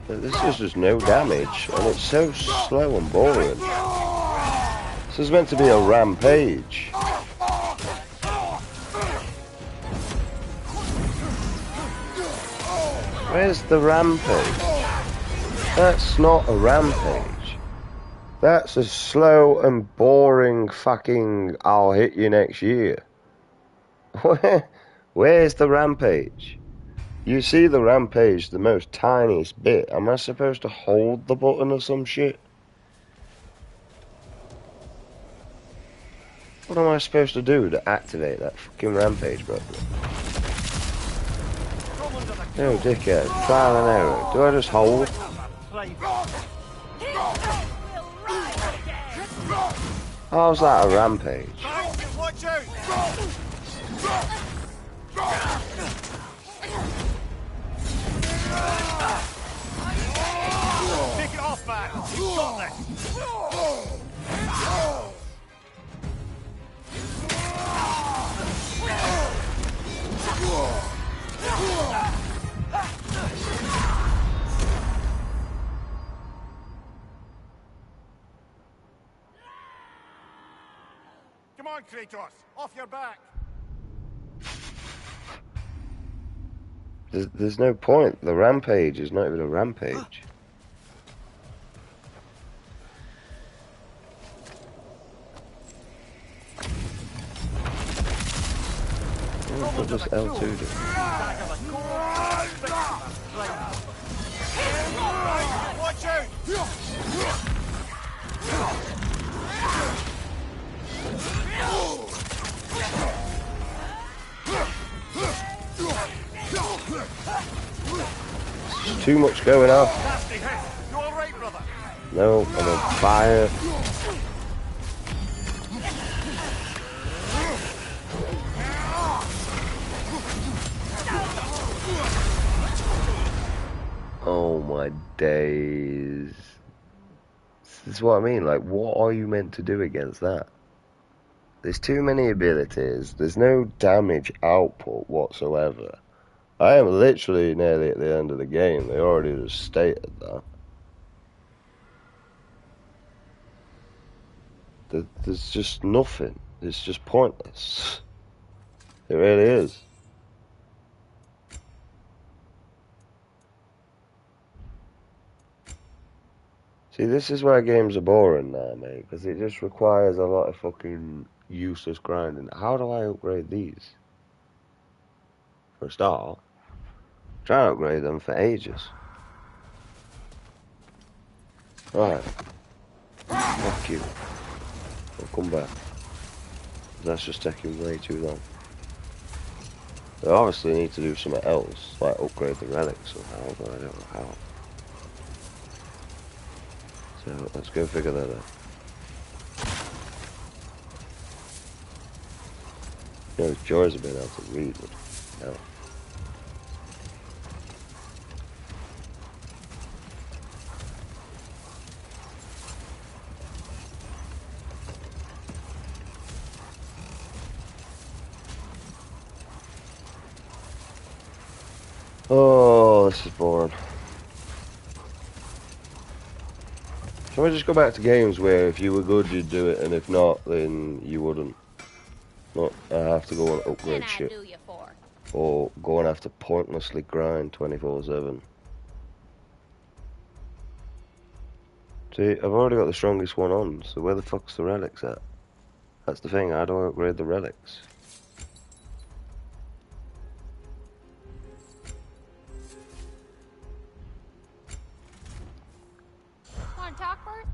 But this is just no damage, and it's so slow and boring. This is meant to be a rampage. Where's the rampage? That's not a rampage. That's a slow and boring fucking I'll hit you next year. Where's the rampage? You see the rampage, the most tiniest bit. Am I supposed to hold the button or some shit? What am I supposed to do to activate that fucking rampage button? No, dickhead. Trial and error. Do I just hold? How's that a rampage? Watch out! Take it off, man. You've got this. Come on, Kratos. Off your back. There's no point. The rampage is not even a rampage. What does L2 do? Watch out! Too much going on. Nasty hit. You all right, brother? No, I'm on fire. Oh my days. This is what I mean, like, what are you meant to do against that? There's too many abilities, there's no damage output whatsoever. I am literally nearly at the end of the game, they already just stated that. There's just nothing, it's just pointless. It really is. See, this is why games are boring now, mate, because it just requires a lot of fucking useless grinding. How do I upgrade these? For a start, try and upgrade them for ages. Right. Fuck you. I'll come back. That's just taking way too long. They obviously need to do something else, like upgrade the relics somehow, but I don't know how. So, let's go figure that out. You know, the joys of being able to read would help. Oh, this is boring. Shall we just go back to games where if you were good you'd do it, and if not, then you wouldn't? Not I have to go and upgrade shit. Or go and have to pointlessly grind 24/7. See, I've already got the strongest one on, so where the fuck's the relics at? That's the thing, how do I upgrade the relics? Want to talk, Bert?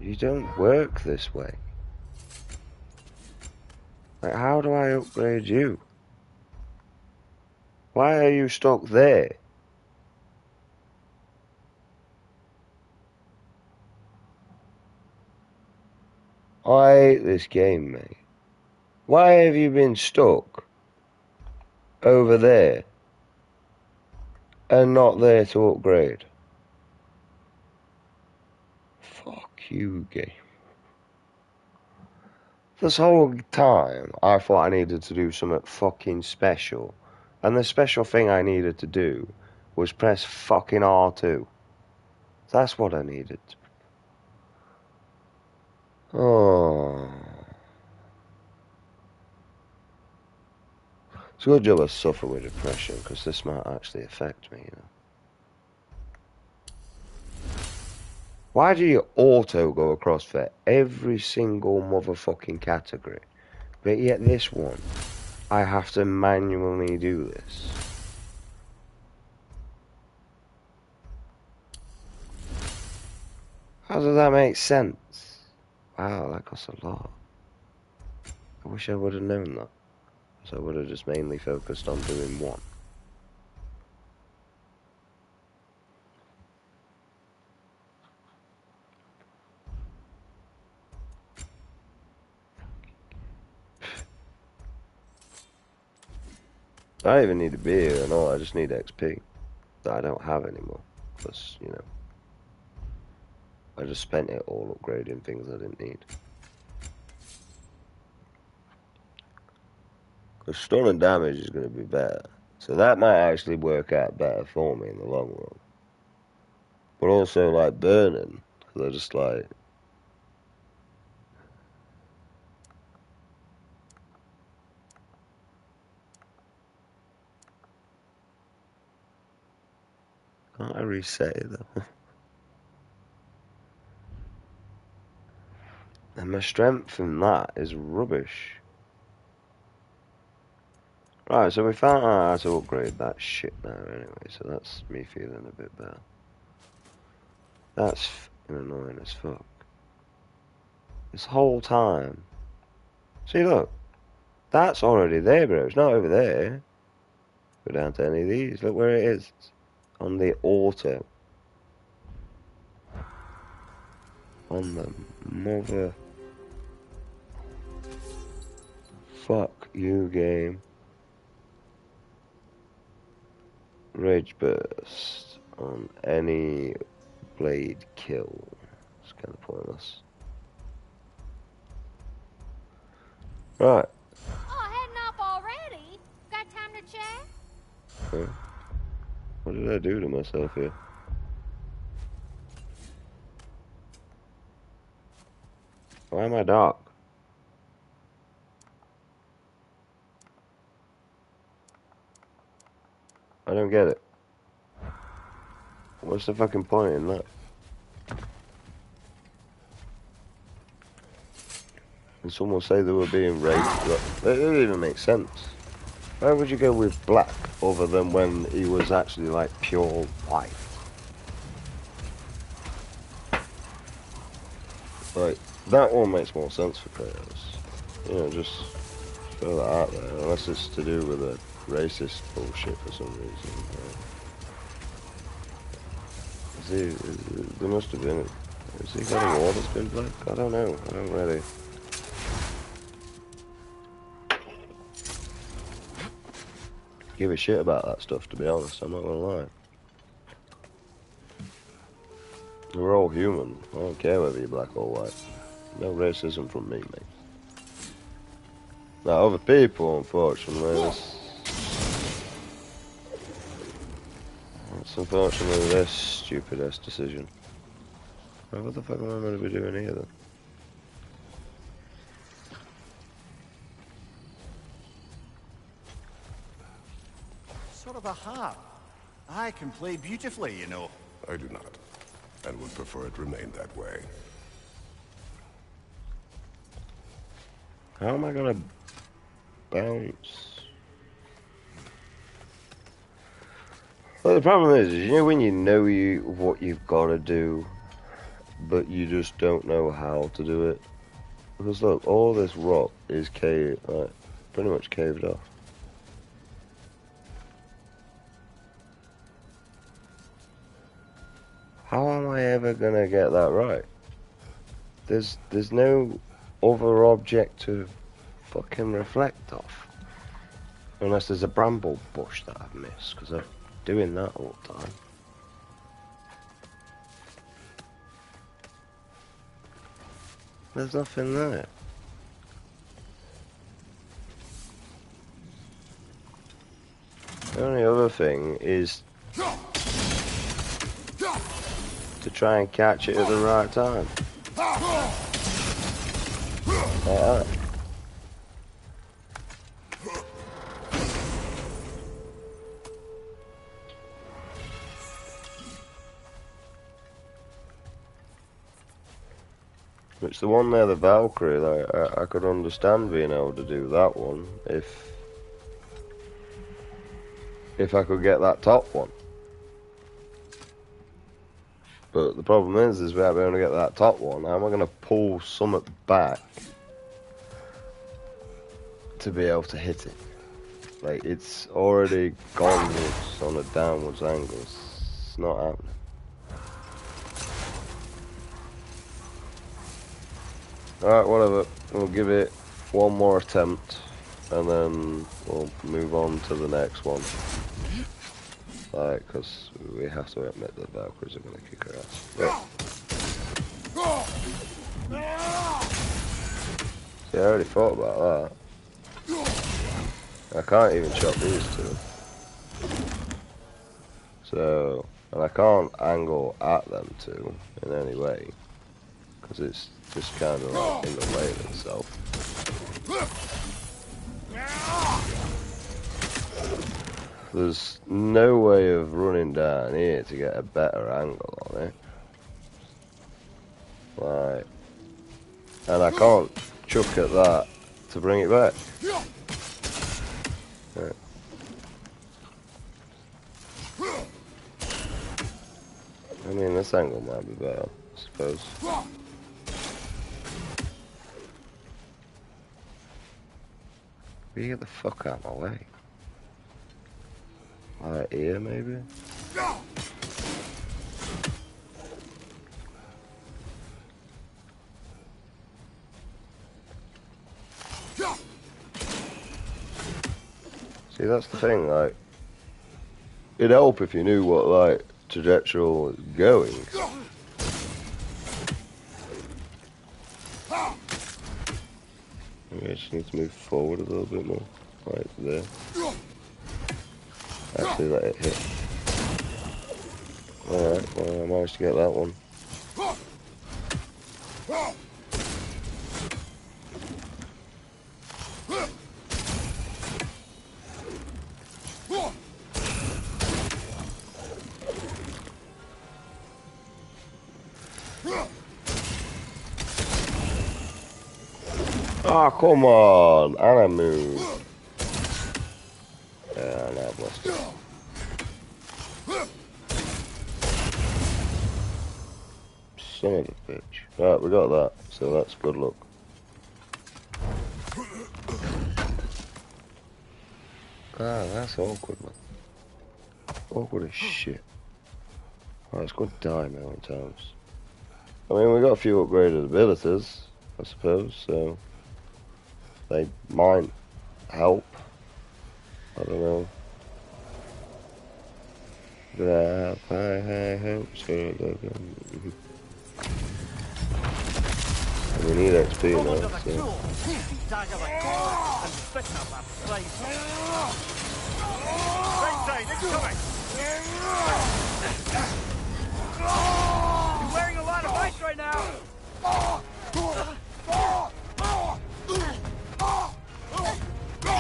You don't work this way. Like, how do I upgrade you? Why are you stuck there? I hate this game, mate. Why have you been stuck over there and not there to upgrade? Fuck you, game. This whole time, I thought I needed to do something fucking special. And the special thing I needed to do was press fucking R2. That's what I needed. Oh. It's a good job I suffer with depression, because this might actually affect me, you know. Why do you auto go across for every single motherfucking category? But yet this one, I have to manually do this. How does that make sense? Wow, that costs a lot. I wish I would have known that. So I would have just mainly focused on doing one. I don't even need a beer and all, I just need XP. That I don't have anymore. Plus, you know, I just spent it all upgrading things I didn't need. Because stun and damage is going to be better. So that might actually work out better for me in the long run. But also, like, burning. Because I just, like... Can't I reset it, though? And my strength from that is rubbish. Right, so we found out how to upgrade that shit now anyway, so that's me feeling a bit better. That's fucking annoying as fuck. This whole time. See, look. That's already there, bro. It's not over there. Go down to any of these. Look where it is. On the auto. On the mother... Fuck you, game. Rage burst on any blade kill. It's kind of pointless. Right. Oh, heading off already? Got time to chat? Huh? What did I do to myself here? Why am I dark? I don't get it. What's the fucking point in that? And someone say they were being raped. That doesn't even make sense. Why would you go with black other than when he was actually like pure white? Like, that one makes more sense for Kratos. You know, just throw that out there. Unless it's to do with a racist bullshit for some reason. There must have been. Is he got a war that's been black? I don't know. I don't really. Give a shit about that stuff, to be honest. I'm not gonna lie. We're all human. I don't care whether you're black or white. No racism from me, mate. Now, other people, unfortunately, that's unfortunately their stupid-ass decision. Well, what the fuck am I going to be doing here, then? Sort of a harp. I can play beautifully, you know. I do not, and would prefer it remain that way. How am I going to bounce? Well, the problem is, you know when you know what you've got to do, but you just don't know how to do it? Because look, all this rock is pretty much caved off. How am I ever gonna get that right? There's no other object to fucking reflect off. Unless there's a bramble bush that I've missed, because I'm doing that all the time. There's nothing there. The only other thing is to try and catch it at the right time. Like that. Which the one there, the Valkyrie, like, I could understand being able to do that one if I could get that top one. But the problem is without being able to get that top one, how am I going to pull something back to be able to hit it? Like, it's already gone on a downwards angle. It's not happening. Alright, whatever. We'll give it one more attempt, and then we'll move on to the next one. Like, because we have to admit that Valkyries are going to kick our ass. Right. See, I already thought about that. I can't even chop these two. So, and I can't angle at them two in any way, because it's just kind of like in the way of itself. There's no way of running down here to get a better angle on it. Like, and I can't chuck at that to bring it back. Right. I mean, this angle might be better, I suppose. Will you get the fuck out of my way? Right here, maybe? See, that's the thing, like, it'd help if you knew what, like, trajectory was going. Maybe I just need to move forward a little bit more. Right there. Actually, let it hit. Alright, well, I managed to get that one. Oh, come on! And I moved. Yeah, now I've lost it. Son of a bitch. Right, we got that, so that's good luck. Ah, that's awkward, man. Awkward as shit. Right, let's go die a million times. I mean, we got a few upgraded abilities, I suppose, so they might help. I don't know. But I hope so. We need XP now, so. You're wearing a lot of ice right now.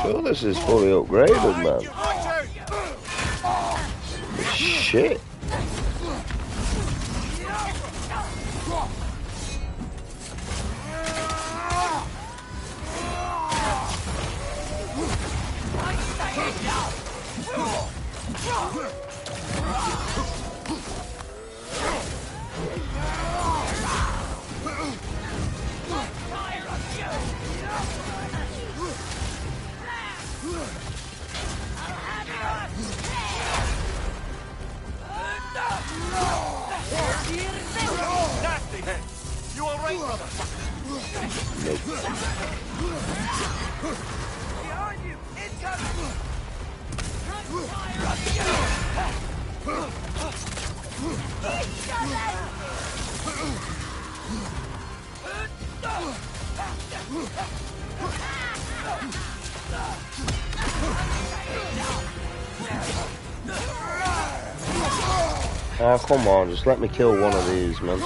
Sure, this is fully upgraded, man. Shit. Nasty hit. You all right, brother? Nope. Behind you. Incoming. Oh, come on, just let me kill one of these, man.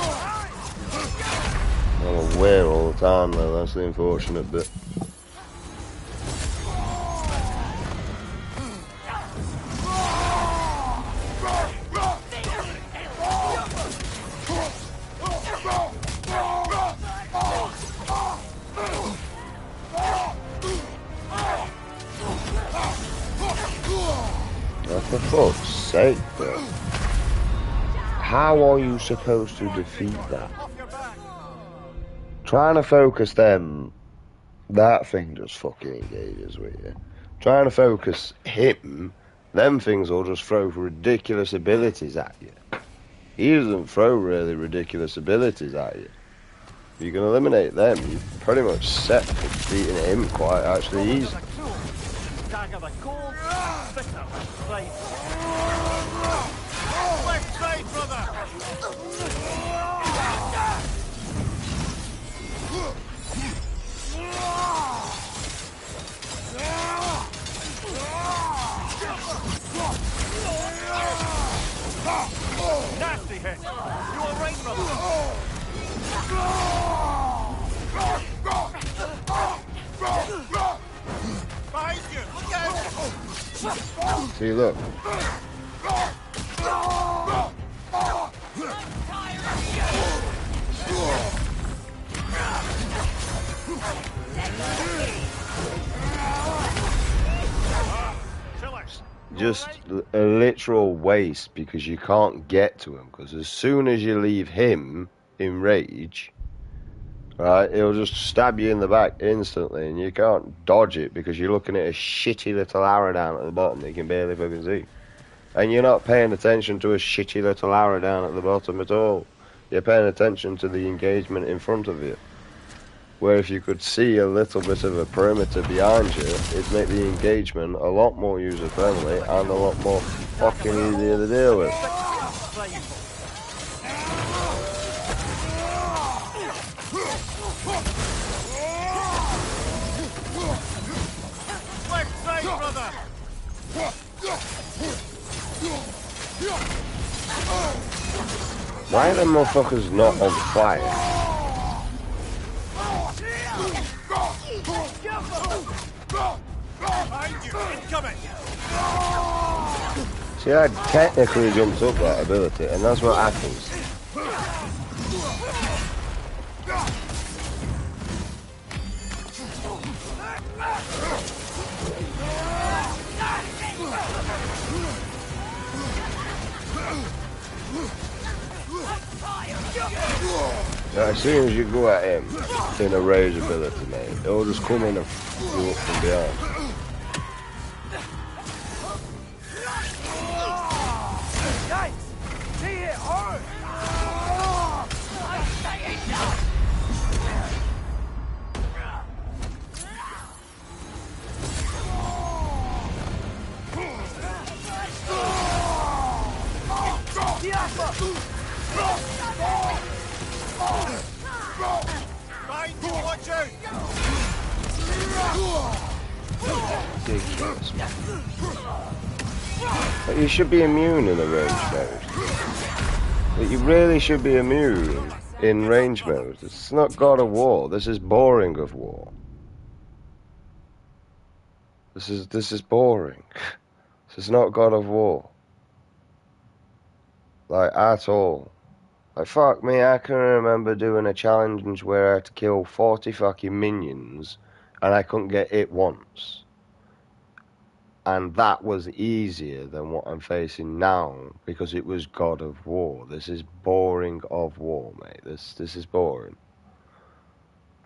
I'm aware all the time, though, that's the unfortunate bit. Oh, for fuck's sake, bro. How are you supposed to defeat that? Trying to focus them, that thing just fucking engages with you. Trying to focus him, them things will just throw ridiculous abilities at you. He doesn't throw really ridiculous abilities at you. If you can eliminate them, you're pretty much set for beating him quite actually easy. Left side, brother. Nasty hit. You all right, brother? Behind you. Look out. See, look. just a literal waste because you can't get to him. Because as soon as you leave him in rage, right, he'll just stab you in the back instantly, and you can't dodge it because you're looking at a shitty little arrow down at the bottom that you can barely fucking see. And you're not paying attention to a shitty little arrow down at the bottom at all. You're paying attention to the engagement in front of you. Where if you could see a little bit of a perimeter behind you, it'd make the engagement a lot more user-friendly and a lot more fucking easier to deal with. Why are them motherfuckers not on fire? See, I technically jumped up that ability, and that's what happens. As soon as you go at him in a rage ability, mate, it'll just come in and f*** you up from behind. Ridiculous, man. But you should be immune in a range mode. But you really should be immune in range mode. It's not God of War. This is boring of war. This is boring. This is not God of War. Like, at all. Like, fuck me, I can remember doing a challenge where I had to kill 40 fucking minions and I couldn't get hit once. And that was easier than what I'm facing now because it was God of War. This is boring of war, mate. This is boring.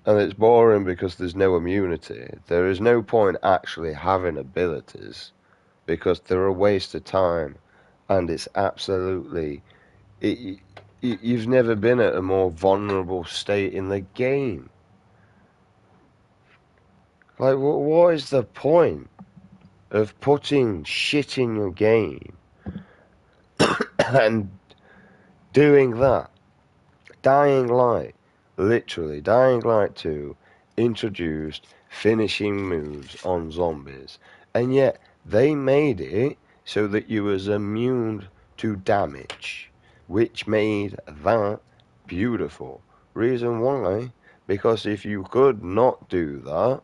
And it's boring because there's no immunity. There is no point actually having abilities because they're a waste of time. And it's absolutely... You've never been at a more vulnerable state in the game. Like, what is the point of putting shit in your game and doing that? Dying Light, literally, Dying Light 2 introduced finishing moves on zombies, and yet they made it so that you was immune to damage, which made that beautiful. Reason why? Because if you could not do that,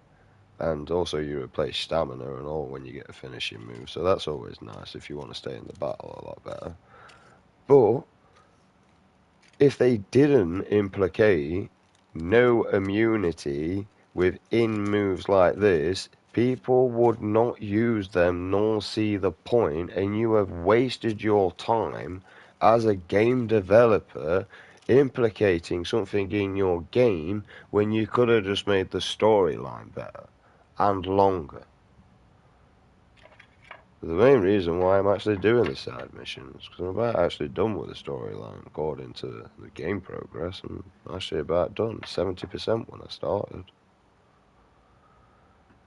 and also you replace stamina and all when you get a finishing move, so that's always nice if you want to stay in the battle a lot better. But if they didn't implicate no immunity within moves like this, people would not use them nor see the point, and you have wasted your time as a game developer implicating something in your game when you could have just made the storyline better and longer. The main reason why I'm actually doing the side missions, because I'm about actually done with the storyline according to the game progress. I'm actually about done, 70% when I started.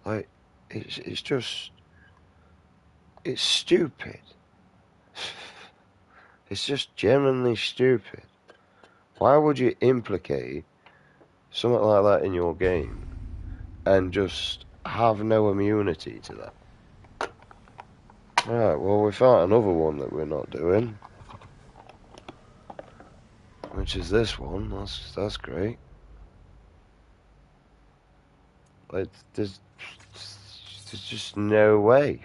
Like, it's just, it's stupid. It's just genuinely stupid. Why would you implicate something like that in your game and just have no immunity to that? Right, well, we found another one that we're not doing, which is this one. That's great. Like, there's just no way,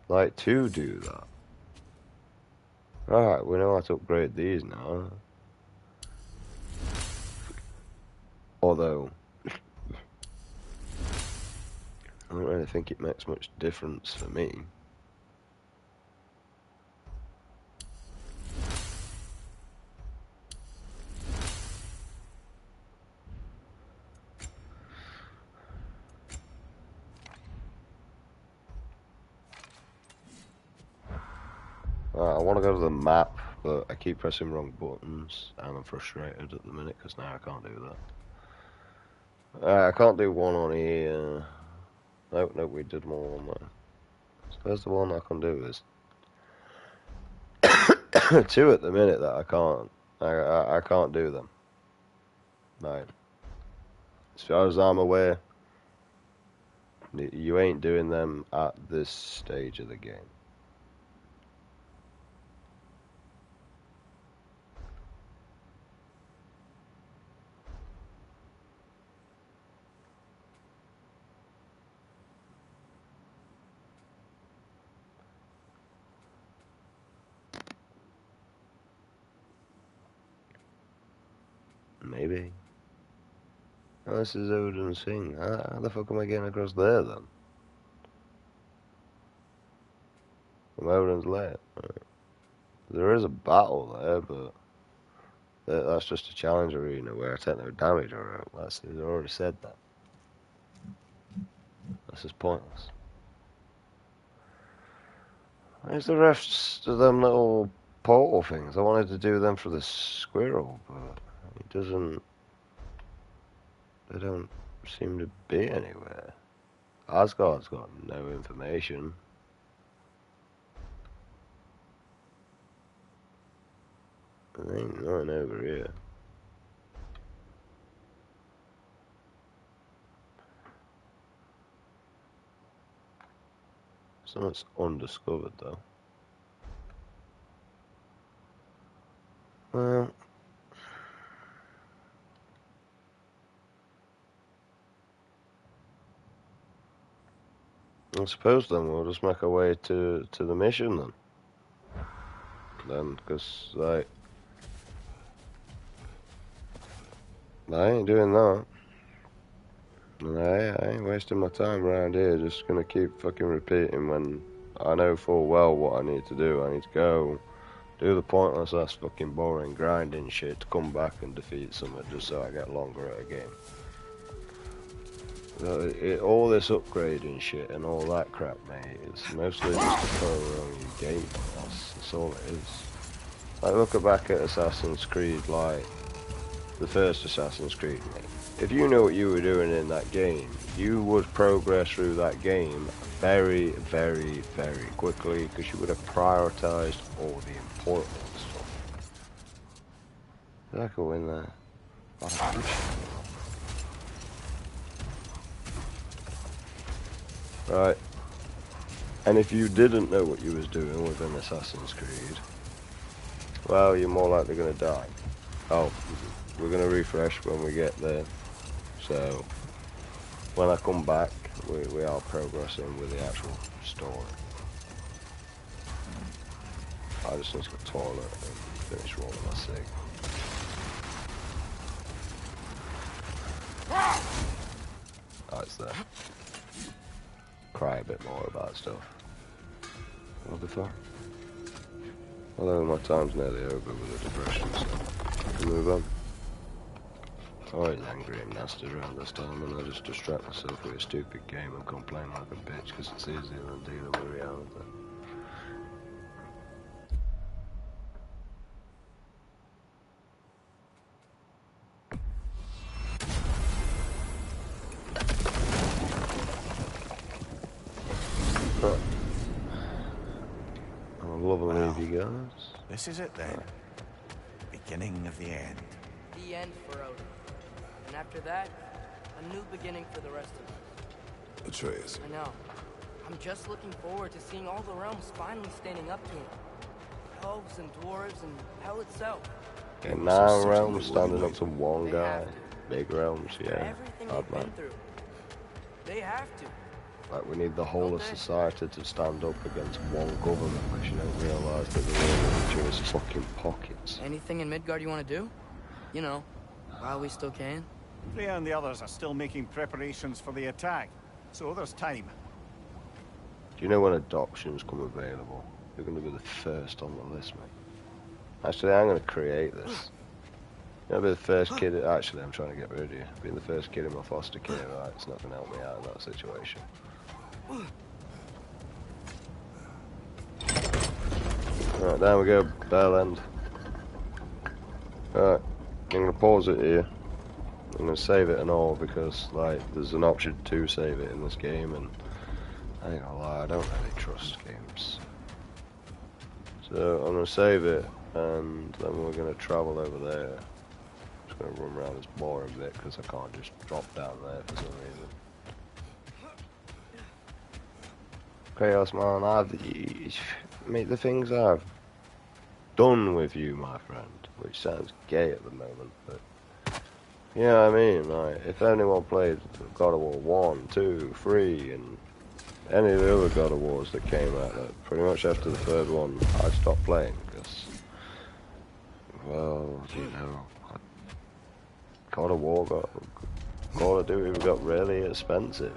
like, to do that. Right, we know how to upgrade these now. Although, I don't really think it makes much difference for me. I want to go to the map, but I keep pressing wrong buttons, and I'm frustrated at the minute because now I can't do that. I can't do one on here. Nope, we did more on there. So where's the one I can do this? Two at the minute that I can't. I can't do them. Right. As far as I'm aware, you ain't doing them at this stage of the game. Maybe. Oh, this is Odin's thing. How the fuck am I getting across there then? From Odin's lair. Right. There is a battle there, but that's just a challenge arena where I take no damage or else. He's already said that. This is pointless. Where's the rest of them little portal things? I wanted to do them for the squirrel, but it doesn't. They don't seem to be anywhere. Asgard's got no information. There ain't nothing over here. Something's undiscovered though. Well, I suppose then we'll just make our way to the mission then. Because like, I ain't doing that. And I ain't wasting my time around here just gonna keep fucking repeating when I know full well what I need to do. I need to go do the pointless ass fucking boring grinding shit to come back and defeat someone just so I get longer at a game. All this upgrading shit and all that crap, mate, it's mostly just to prolong your game. That's all it is. Like, look back at Assassin's Creed, like the first Assassin's Creed, mate. If you knew what you were doing in that game, you would progress through that game very, very, very quickly because you would have prioritized all the important stuff. Did I go in there? Right. And if you didn't know what you was doing with an Assassin's Creed, well, you're more likely going to die. Oh, we're going to refresh when we get there. So, when I come back, we are progressing with the actual story. I just need to go to the toilet and finish rolling my cig. Oh, it's there. Cry a bit more about stuff. What the fuck? Although my time's nearly over with the depression, so I can move on. I'm always angry and nasty around this time, and I just distract myself with a stupid game and complain like a bitch because it's easier than dealing with reality. Right. I'll love and leave you guys. This is it then. Beginning of the end. The end for Odin. And after that, a new beginning for the rest of us. Atreus. I know. I'm just looking forward to seeing all the realms finally standing up to him. Elves and dwarves and hell itself. Okay, 9 realms standing up to one guy. Big realms, yeah. Everything they've been through. They have to. Like, we need the whole of society to stand up against one government, which you don't realise that the real future is fucking pockets. Anything in Midgard you want to do? You know, while we still can. Freya and the others are still making preparations for the attack. So there's time. Do you know when adoptions come available? You're going to be the first on the list, mate. Actually, I'm going to create this. You'll be the first kid. Actually, I'm trying to get rid of you. Being the first kid in my foster care, right? It's not going to help me out in that situation. Right, down we go, bell end. Alright, I'm going to pause it here. I'm going to save it and all because, like, there's an option to save it in this game, and I ain't gonna lie, I don't really trust games. So I'm going to save it, and then we're going to travel over there. Just going to run around this boring bit because I can't just drop down there for some reason. Chaos man, mate, the things I've done with you, my friend, which sounds gay at the moment, but you know what I mean, like, if anyone played God of War 1, 2, 3, and any of the other God of Wars that came out, like, pretty much after the third one, I stopped playing, because, well, you know, God of War Call of Duty got really expensive.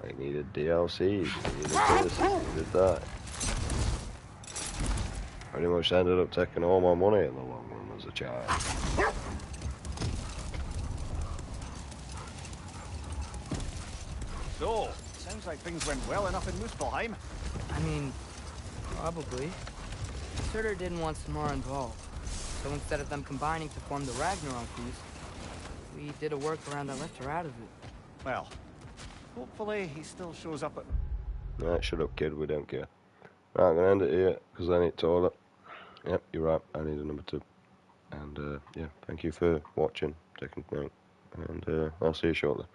I needed DLCs, you needed this, you needed that. Pretty much ended up taking all my money in the long run as a child. So, sounds like things went well enough in Muspelheim. I mean, probably. Surtur didn't want Samara involved. So instead of them combining to form the Ragnarok piece, we did a workaround that left her out of it. Well, hopefully he still shows up at... Right, shut up, kid, we don't care. Right, I'm gonna end it here, because I need toilet. Yep, you're right, I need a number 2. And, yeah, thank you for watching, taking note, and, I'll see you shortly.